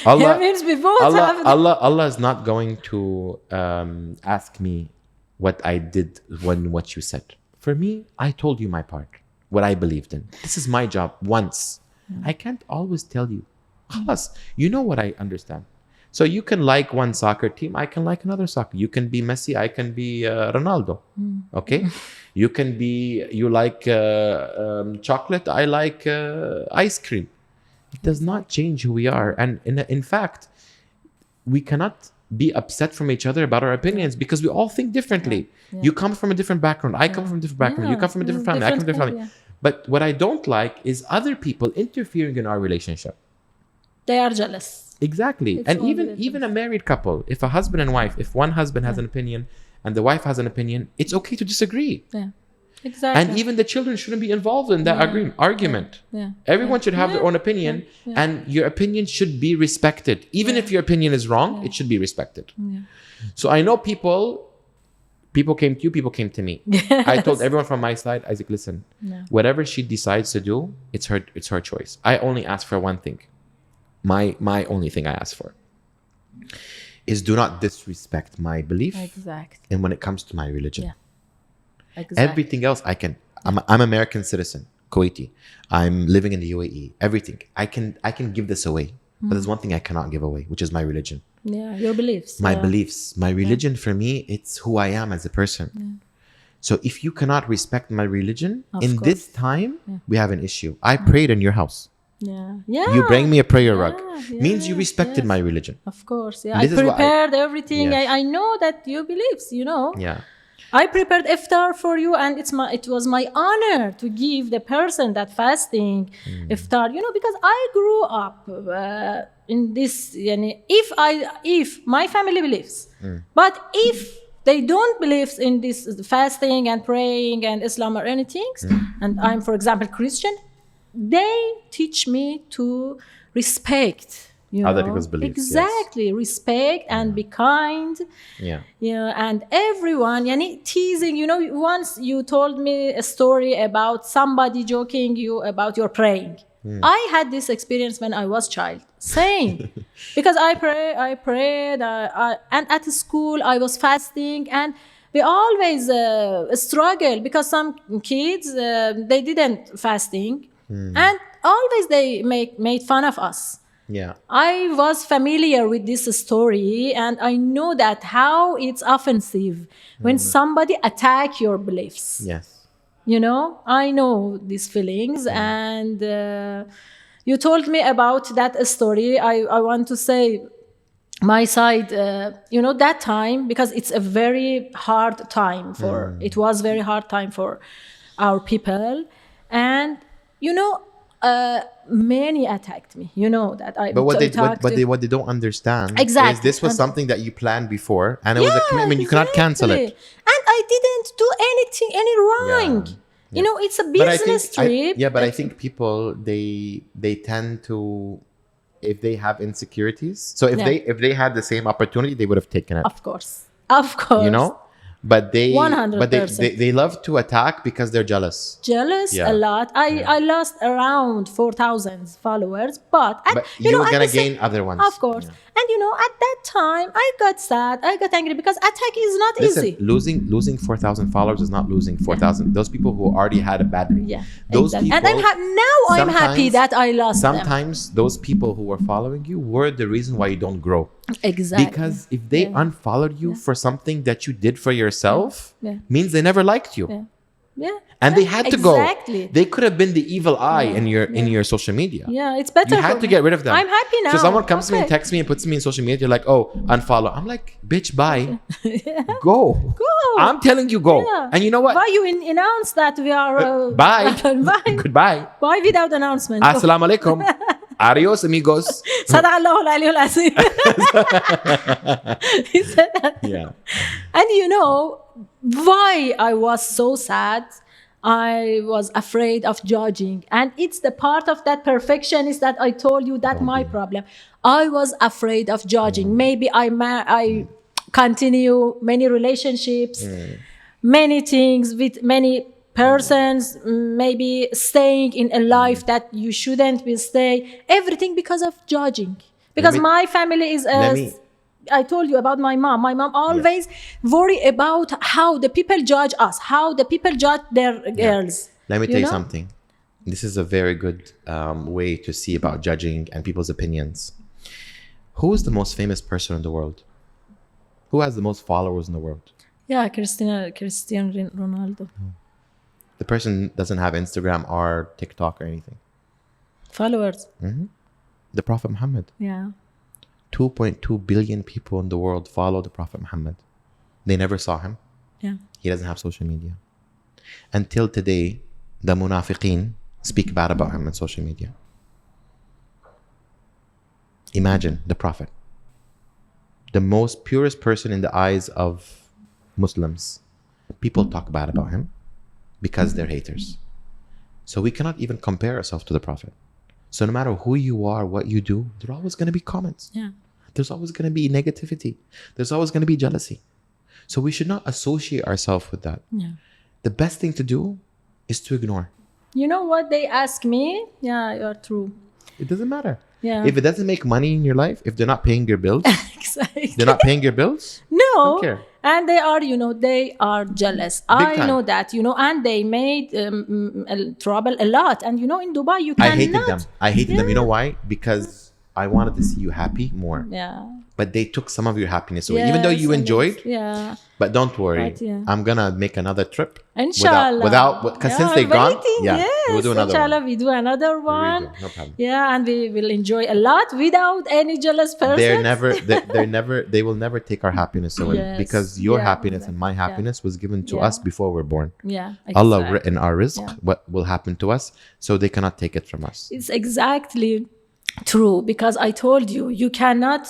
Allah means we both have Allah is not going to ask me what I did when what you said. For me, I told you my part, what I believed in. This is my job once. I can't always tell you. Khalas, you know what I understand. So you can like one soccer team, I can like another soccer. You can be Messi, I can be Ronaldo. Okay? You like chocolate, I like ice cream. It does not change who we are. And in fact, we cannot be upset from each other about our opinions because we all think differently. You come from a different background. I come from a different background. You come from a different family. I come from a different family. But what I don't like is other people interfering in our relationship. They are jealous. Exactly. And even a married couple, if a husband and wife, if one husband has an opinion and the wife has an opinion, it's okay to disagree. Yeah. Exactly. And even the children shouldn't be involved in that argument. Yeah. Everyone should have their own opinion and your opinion should be respected. Even if your opinion is wrong, it should be respected. Yeah. So I know people came to you, people came to me. Yes. I told everyone from my side, Isaac, listen, whatever she decides to do, it's her choice. I only ask for one thing. My only thing I ask for is do not disrespect my belief. Exactly. And when it comes to my religion. Yeah. Exactly. Everything else I can. I'm American citizen, Kuwaiti. I'm living in the UAE. Everything. I can give this away. But there's one thing I cannot give away, which is my religion. Yeah, your beliefs. My beliefs. My religion for me, it's who I am as a person. So if you cannot respect my religion, this time, we have an issue. I prayed in your house. Yeah. You bring me a prayer rug. Means you respected my religion. Of course. Yeah. This I is what prepared everything. Yes. I know that you believes, Yeah. I prepared iftar for you and it was my honor to give the person that fasting iftar, because I grew up in this, if my family believes, but if they don't believe in this fasting and praying and Islam or anything, and I'm, for example, Christian, they teach me to respect other people's beliefs. Exactly. Yes. Respect and be kind. Yeah. And everyone, teasing, once you told me a story about somebody joking you about your praying. I had this experience when I was child. Same. Because I prayed, and at school I was fasting, and we always struggle because some kids, they didn't fasting, and always they made fun of us. Yeah. I was familiar with this story and I know that how it's offensive when somebody attack your beliefs. Yes. I know these feelings and you told me about that story. I want to say my side, that time, because it's a very hard time it was very hard time for our people. And, many attacked me. That I. But what they don't understand is this was something that you planned before, and it was a commitment. You cannot cancel it. And I didn't do any wrong. Yeah. It's a business trip. But I think people they tend to, if they have insecurities. So if they had the same opportunity, they would have taken it. Of course. But they 100%. they love to attack because they're jealous. Jealous Yeah. a lot. I lost around 4,000 followers, but But you know, you're at gonna the same- gain other ones. Of course. And you know, at that time, I got sad. I got angry because attack is not Listen, easy. losing 4,000 followers is not losing 4,000. Those people who already had a bad day. Yeah. Those exactly. people. And now I'm happy sometimes- that I lost them. Sometimes those people who were following you were the reason why you don't grow. Exactly. Because if they unfollowed you for something that you did for yourself, Yeah. means they never liked you. Yeah. Yeah. And they had to go. Exactly. They could have been the evil eye in your social media. Yeah, it's better. You had for to me. get rid of them. I'm happy now. So someone comes to me and Okay. texts me and puts me in social media, like, oh, unfollow. I'm like, bitch, bye. Go. Go. I'm telling you, go. Yeah. And you know what? Why you announce that we are Bye. bye. Goodbye. Bye without announcement. Assalamu alaikum. Adios, amigos. صدق الله العلي العظيم. He said that. Yeah. And you know why I was so sad? I was afraid of judging, and it's the part of that perfectionist that I told you that my problem. I was afraid of judging. Maybe I continue many relationships, many things with many persons, maybe staying in a life that you shouldn't be stay. Everything because of judging. Because me- my family is let me- I told you about my mom. My mom always worry about how the people judge us, how the people judge their girls. Let me tell you know? something. This is a very good way to see about judging and people's opinions. Who is the most famous person in the world? Who has the most followers in the world? Yeah, Cristiano Ronaldo. The person doesn't have Instagram or TikTok or anything. Followers. The Prophet Muhammad. Yeah. 2.2 billion people in the world follow the Prophet Muhammad. They never saw him. Yeah. He doesn't have social media. Until today, the munafiqeen speak bad about him on social media. Imagine the Prophet, the most purest person in the eyes of Muslims. People talk bad about him because they're haters. So we cannot even compare ourselves to the Prophet. So no matter who you are, what you do, there are always going to be comments. Yeah. There's always going to be negativity. There's always going to be jealousy. So we should not associate ourselves with that. Yeah. The best thing to do is to ignore. You know what they ask me? Yeah, you're true. It doesn't matter. Yeah. If it doesn't make money in your life, if they're not paying your bills, Exactly. they're not paying your bills. No. Don't care. And they are, they are jealous. I time. know that, and they made trouble a lot. And, in Dubai, you cannot. I hated them. I hated them. You know why? Because I wanted to see you happy more. Yeah. But they took some of your happiness away. Even though Yes, you and enjoyed, Yeah. but don't worry. But, yeah. I'm going to make another trip. Inshallah. Because since they're gone, waiting, yeah, yes, we'll do another inshallah, one. we do another one. No problem. Yeah, and we will enjoy a lot without any jealous person. They will never take our happiness away Yes. because your Yeah, happiness and my happiness was given to Yeah. us before we're born. Yeah. Allah exactly. written our rizq, Yeah. what will happen to us, so they cannot take it from us. It's exactly true because I told you, you cannot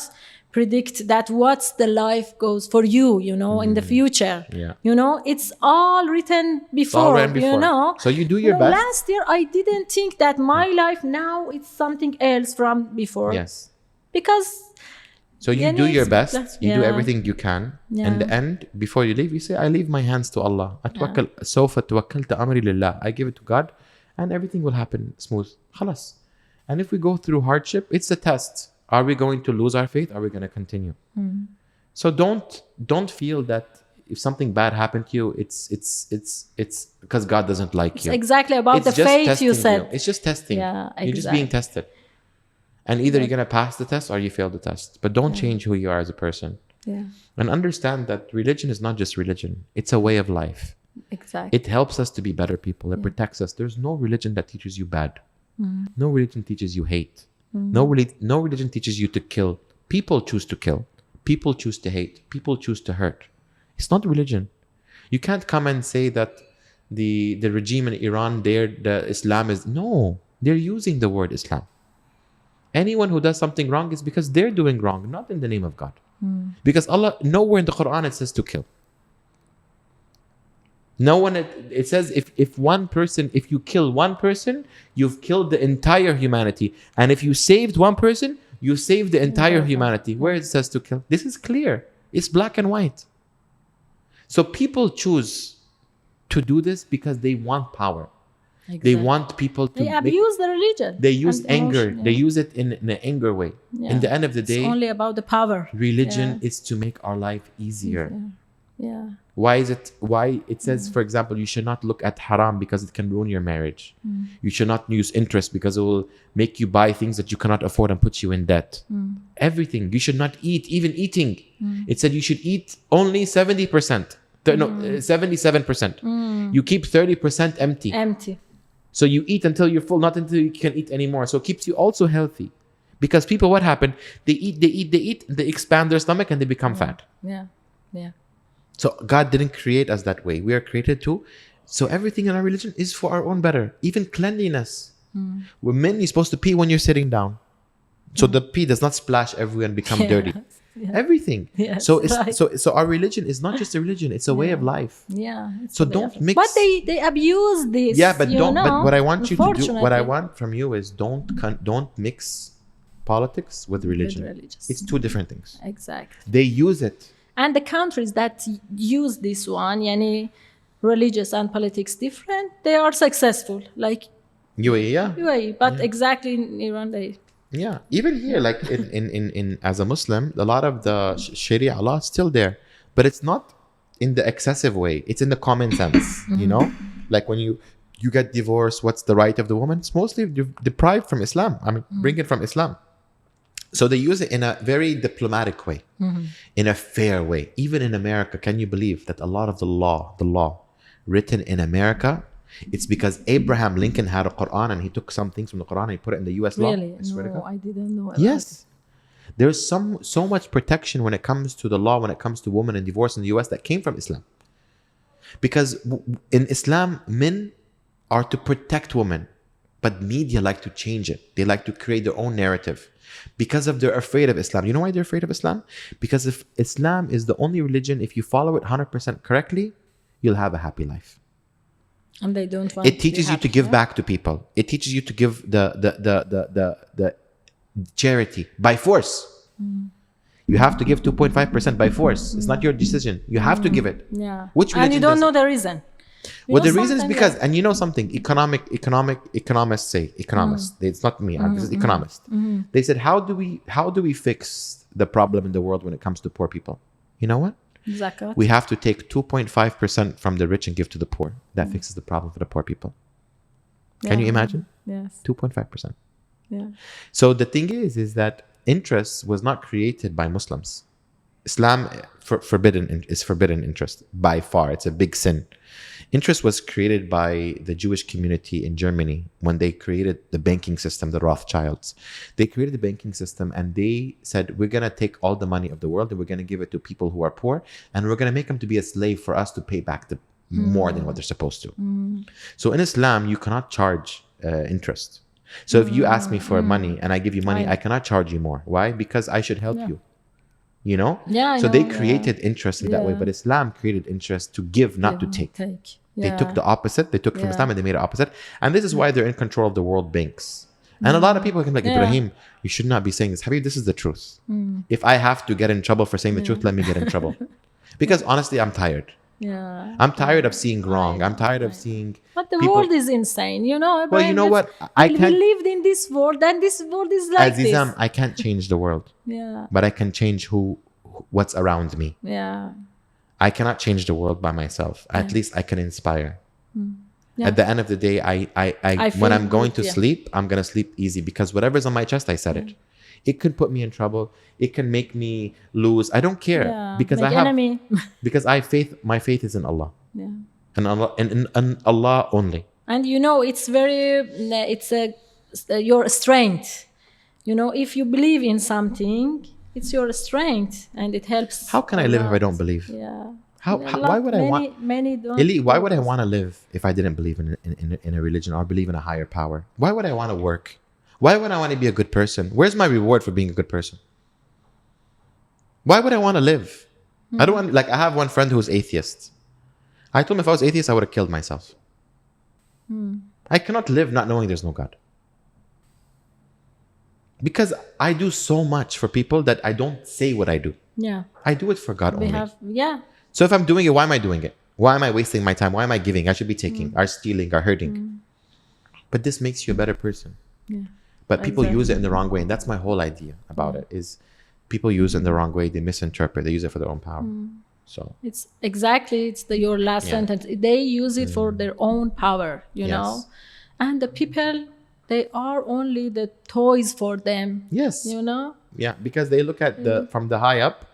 predict that what's the life goes for you, in the future. Yeah. It's all written before, written before. So you do your best. Last year, I didn't think that my life now it's something else from before. Yes. Because So you do your best. You do Yeah. everything you can. Yeah. In the end, before you leave, you say, I leave my hands to Allah. سوف توكلت أمري لله. I give it to God and everything will happen smooth. خلاص. And if we go through hardship, it's a test. Are we going to lose our faith? Are we going to continue? So don't feel that if something bad happened to you, it's because God doesn't like you. exactly about It's the just faith you testing said. It's just testing. Yeah, You're just exactly. being tested. And either you're going to pass the test or you fail the test. But don't change who you are as a person. Yeah, And understand that religion is not just religion. It's a way of life. exactly. It helps us to be better people. It protects us. There's no religion that teaches you bad. No religion teaches you hate. No religion teaches you to kill. People choose to kill. People choose to hate. People choose to hurt. It's not religion. You can't come and say that the regime in Iran, the Islam is... No, they're using the word Islam. Anyone who does something wrong is because they're doing wrong, not in the name of God. Because Allah, nowhere in the Quran it says to kill. No one, it says if you kill one person, you've killed the entire humanity. And if you saved one person, you saved the entire humanity. Where it says to kill. This is clear. It's black and white. So people choose to do this because they want power. They Exactly. want people to They abuse the religion. they use and anger. emotion, They use it in an anger way. Yeah. In the end of the It's day, only about the power. religion Yeah. is to make our life easier. Yeah. Why it says, for example, you should not look at haram because it can ruin your marriage. You should not use interest because it will make you buy things that you cannot afford and put you in debt. Everything. You should not eat, even eating. It said you should eat only 70%. No, 77%. You keep 30% empty. Empty. So you eat until you're full, not until you can eat anymore. So it keeps you also healthy. Because people, what happened? They eat, they expand their stomach and they become fat. Yeah. Yeah. So God didn't create us that way. We are created to. So everything in our religion is for our own better. Even cleanliness. Women, you're supposed to pee when you're sitting down. So the pee does not splash everywhere and become dirty. Yeah. Everything. Yes, So it's right. so our religion is not just a religion, it's a way of life. Yeah. it's So a way don't of- mix- But they abuse this. Yeah, but you don't. know, But what I want you to do, what I unfortunately. want from you is don't mix politics with religion. religious. It's two different things. Exactly. They use it. And the countries that use this one, yani religious and politics different, they are successful. Like UAE, yeah. UAE, but exactly in Iran, they Yeah, even here, like in as a Muslim, a lot of the Sharia law is still there, but it's not in the excessive way. It's in the common sense, you know, like when you get divorced, what's the right of the woman? It's mostly deprived from Islam. I mean, bring it from Islam. So they use it in a very diplomatic way, in a fair way. Even in America, can you believe that a lot of the law written in America, it's because Abraham Lincoln had a Quran and he took some things from the Quran and he put it in the US law. really. I swear to No, God. I didn't know. About Yes. There's so much protection when it comes to the law, when it comes to women and divorce in the US that came from Islam. Because in Islam, men are to protect women, but media like to change it. They like to create their own narrative because they're afraid of Islam. You know why they're afraid of Islam? Because if Islam is the only religion, if you follow it 100% correctly, you'll have a happy life. And they don't want. It teaches you to give back. back to people. It teaches you to give the charity by force. You have to give 2.5% by force. It's not your decision. You have to give it. Yeah. Which and you religion don't does know it? the reason. You Well, know the reason is sometimes- because, and you know something, economists say, it's not me, this is economist. They said, how do we fix the problem in the world when it comes to poor people? You know what? Zakat. We have to take 2.5% from the rich and give to the poor. That fixes the problem for the poor people. Can you imagine? Yes. 2.5%. Yeah. So the thing is that interest was not created by Muslims. Islam is forbidden interest by far. It's a big sin. Interest was created by the Jewish community in Germany when they created the banking system, the Rothschilds. They created the banking system and they said, we're going to take all the money of the world and we're going to give it to people who are poor and we're going to make them to be a slave for us to pay back the more than what they're supposed to. So in Islam, you cannot charge interest. So if you ask me for money and I give you money, I cannot charge you more. Why? Because I should help you. You know? Yeah, I so they know, created interest in that way, Yeah. but Islam created interest to give, not to take. They took the opposite. They took from Yeah. Islam and they made it opposite. And this is why they're in control of the world banks. And a lot of people can be like, Ebraheem, you should not be saying this. Habib, this is the truth. If I have to get in trouble for saying the truth, let me get in trouble. Because honestly, I'm tired. Yeah. I'm tired of seeing wrong. I'm tired of seeing But the people- world is insane, you know. Well, you know Ibrahim, what? I we can't, lived in this world, and this world is like Azizam, this. I can't change the world, Yeah. but I can change what's around me. Yeah. I cannot change the world by myself. At least I can inspire. Yeah. At the end of the day, I feel when I'm going good, to yeah. sleep, I'm gonna sleep easy because whatever's on my chest, I said it. It could put me in trouble. It can make me lose. I don't care Yeah. because Make I have enemy. because my faith is in Allah Yeah. and Allah and Allah only. And you know, it's your strength. You know, if you believe in something, it's your strength, and it helps. How can I a live if I lot. don't believe? Yeah. Why would I want? Many don't. Elly, why would I want to live if I didn't believe in a religion or believe in a higher power? Why would I want to work? Why would I want to be a good person? Where's my reward for being a good person? Why would I want to live? I don't want, I have one friend who's atheist. I told him if I was atheist, I would have killed myself. I cannot live not knowing there's no God. Because I do so much for people that I don't say what I do. Yeah. I do it for God We only. have. Yeah. So if I'm doing it, why am I doing it? Why am I wasting my time? Why am I giving? I should be taking, or stealing, or hurting. But this makes you a better person. Yeah. But people use it in the wrong way. And that's my whole idea about it is people use it in the wrong way. They misinterpret. They use it for their own power. So It's your last sentence. They use it for their own power, you know? And the people, they are only the toys for them. Yes. You know? Yeah, because they look at from the high up,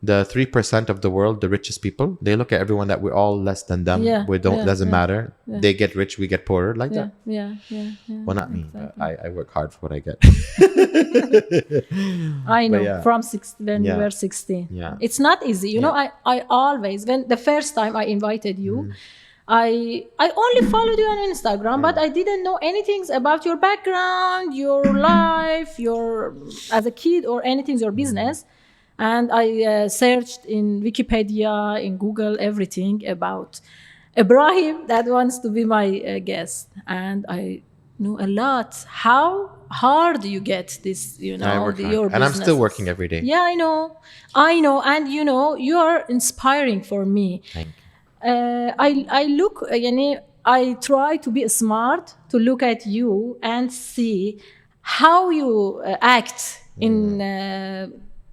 the 3% of the world, the richest people, they look at everyone that we're all less than them. Doesn't matter. They get rich, we get poorer, like that. Yeah. Well, not me. But I work hard for what I get. I know. yeah. From 16, when you were 16. Yeah. It's not easy. You know, I always, when the first time I invited you, I only followed you on Instagram, but I didn't know anything about your background, your life, your as a kid or anything, your business. And I searched in Wikipedia, in Google, everything about Ebraheem that wants to be my guest. And I knew a lot. How hard you get this, you know, I work hard. your And I'm business. still working every day. Yeah, I know. And you know, you are inspiring for me. Thank you. I try to be smart to look at you and see how you act in a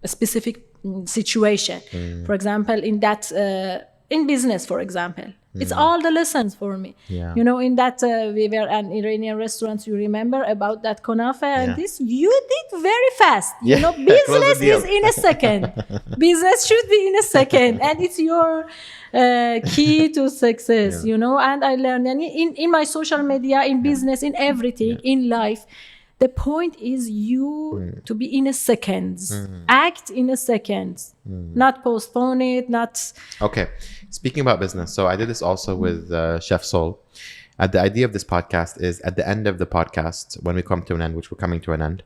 specific situation. For example, in that in business, for example, it's all the lessons for me. Yeah. You know, in that we were an Iranian restaurant. You remember about that kunafa and this? You did very fast. Yeah. You know, Close the business deal. is in a second. Business should be in a second, and it's your key to success. You know, and I learned in my social media, in business, in everything, in life. The point is you to be in a second, act in a second, not postpone it, not. Okay. Speaking about business, so I did this also with Chef Soul. The idea of this podcast is at the end of the podcast, when we come to an end, which we're coming to an end,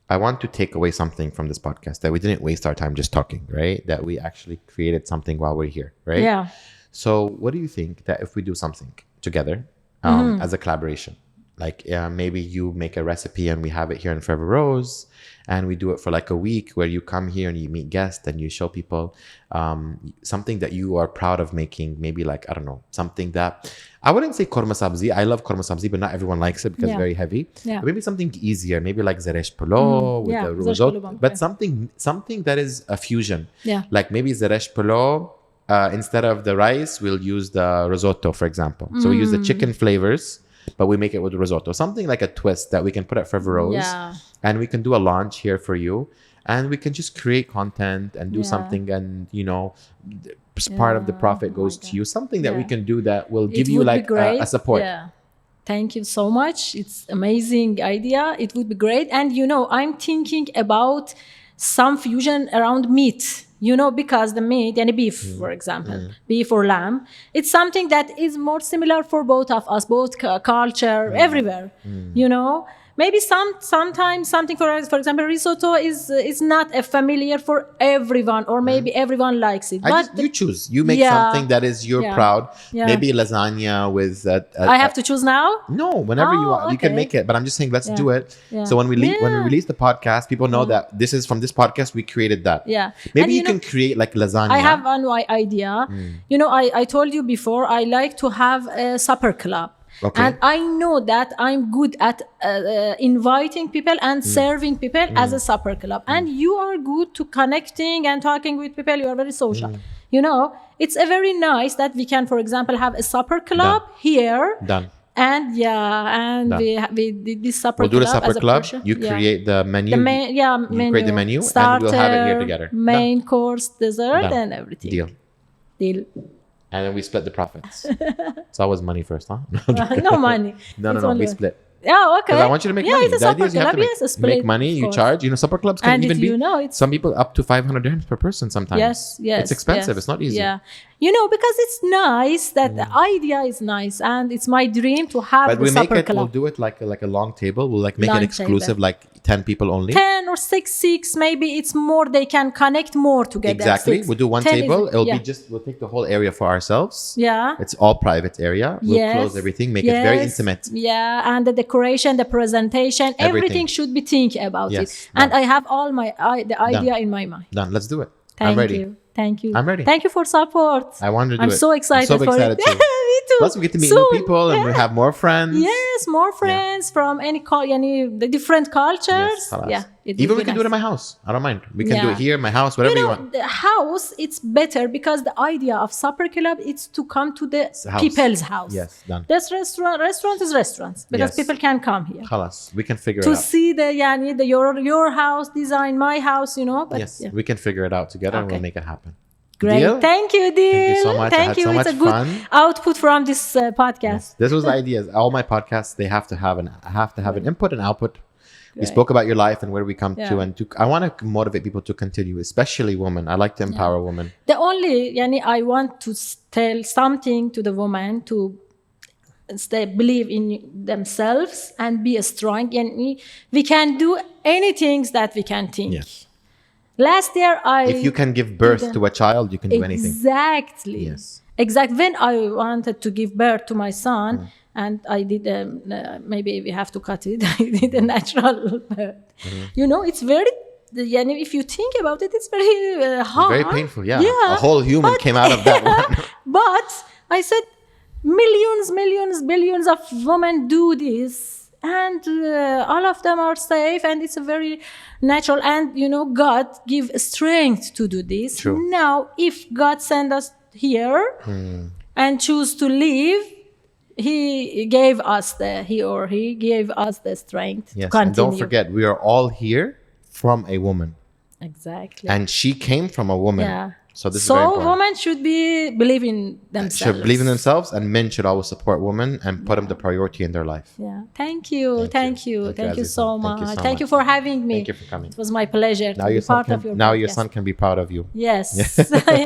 I want to take away something from this podcast that we didn't waste our time just talking, right? That we actually created something while we're here, right? Yeah. So what do you think that if we do something together as a collaboration? Like maybe you make a recipe and we have it here in Forever Rose and we do it for like a week where you come here and you meet guests and you show people something that you are proud of making. Maybe like, I don't know, something that I wouldn't say korma sabzi. I love korma sabzi, but not everyone likes it because it's very heavy. Yeah. But maybe something easier, maybe like zeresh polo with the risotto, but something that is a fusion. Yeah. Like maybe zeresh polo, instead of the rice, we'll use the risotto, for example. So we use the chicken flavors, but we make it with risotto. Something like a twist that we can put at Forever Rose. Yeah. And we can do a launch here for you. And we can just create content and do something. And, you know, part of the profit goes to you. Something that we can do that will give you like a support. Yeah. Thank you so much. It's amazing idea. It would be great. And, you know, I'm thinking about some fusion around meat. You know, because the meat and beef, for example, beef or lamb, it's something that is more similar for both of us, both culture, everywhere. You know, maybe sometimes something for example, risotto is not a familiar for everyone, or maybe everyone likes it. But you choose. You make something that is proud. Yeah. Maybe lasagna with. I have to choose now. No, whenever you want, you can make it. But I'm just saying, let's do it. Yeah. So when we release the podcast, people know that this is from this podcast. We created that. Yeah. Maybe you can create like lasagna. I have one idea. You know, I told you before. I like to have a supper club. Okay. And I know that I'm good at inviting people and serving people as a supper club. And you are good to connecting and talking with people. You are very social. You know, it's a very nice that we can, for example, have a supper club here. Done. And we did this supper club. We'll do the supper club. You create the menu. You create the menu. Starter, and we'll have it here together. Main course, dessert, and everything. Deal. And then we split the profits. It's always money first, huh? No money. No. We split. Yeah, okay. Because I want you to make money. It's a supper club. Yes, make money. You charge. You know, supper clubs can even be. You know, it's some people up to 500 dirhams per person sometimes. Yes. It's expensive. It's not easy. Yeah. You know, because it's nice. That the idea is nice, and it's my dream to have the supper club. We'll do it like a long table. We'll like make it exclusive, like 10 people only. 10 or 6. Maybe it's more. They can connect more together. Exactly. We'll do one table. It'll be we'll take the whole area for ourselves. Yeah. It's all private area. We'll close everything. Make it very intimate. Yeah, and the decoration, the presentation, everything should be think about it. And I have all the idea in my mind. Done. Let's do it. Thank I'm ready. you. Thank you. I'm ready. Thank you for support. I wanted to do I'm it. so excited I'm so for excited it. too. Me too. Plus, we get to meet Soon. new people and we have more friends. Yes, more friends from the different cultures. Yes, خلاص. Yeah, it Even will we be can do it nice. in my house. I don't mind. We can do Yeah. it here, in my house, whatever you want. The house, it's better because the idea of supper club is to come to the house. people's house. Yes, done. This restaurant is restaurants because Yes. people can come here خلاص. We can figure to it out. see your house design, my house, But Yes, yeah. we can figure it out together and Okay. we'll make it happen. Great. Deal? Thank you, Deal. Thank you so much. I Thank had you. so It's much a good fun. output from this podcast. This was the idea. All my podcasts, they have to have an input and output. We spoke about your life and where we come to, Yeah. and I want to motivate people to continue, especially women. I like to empower women. The only, I want to tell something to the woman to believe in themselves and be strong. We can do anything that we can think. Yes. Last year, If you can give birth to a child, you can do anything. Exactly. Yes. Exactly. When I wanted to give birth to my son, and I did, maybe we have to cut it. I did a natural birth. It's very. If you think about it, it's very hard. Very painful. Yeah. A whole human came out of that one. But I said, billions of women do this, and all of them are safe, and it's a very natural. And God give strength to do this. True. Now, if God send us here and choose to live, He gave us the strength to Yes. And continue. don't forget, we are all here from a woman. Exactly. And she came from a woman. Yeah. So this is very important. Women should believe in themselves. Should believe in themselves, and men should always support women and put them the priority in their life. Yeah. Thank you Azizah. so Thank you much. so Thank you much. for having me. Thank you for coming. It was my pleasure Now to your be son part of your your podcast. son can be proud of you. Yes.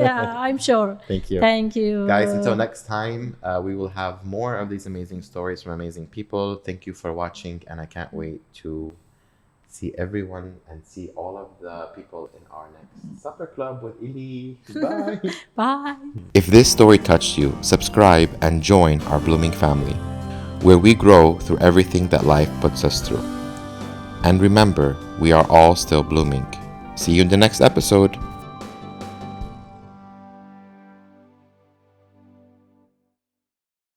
Yeah, I'm sure. Thank you. Thank you. Guys, until next time, we will have more of these amazing stories from amazing people. Thank you for watching, and I can't wait to see everyone and see all of the people in our next supper club with Elly. Bye. Bye. If this story touched you, subscribe and join our blooming family, where we grow through everything that life puts us through. And remember, we are all still blooming. See you in the next episode.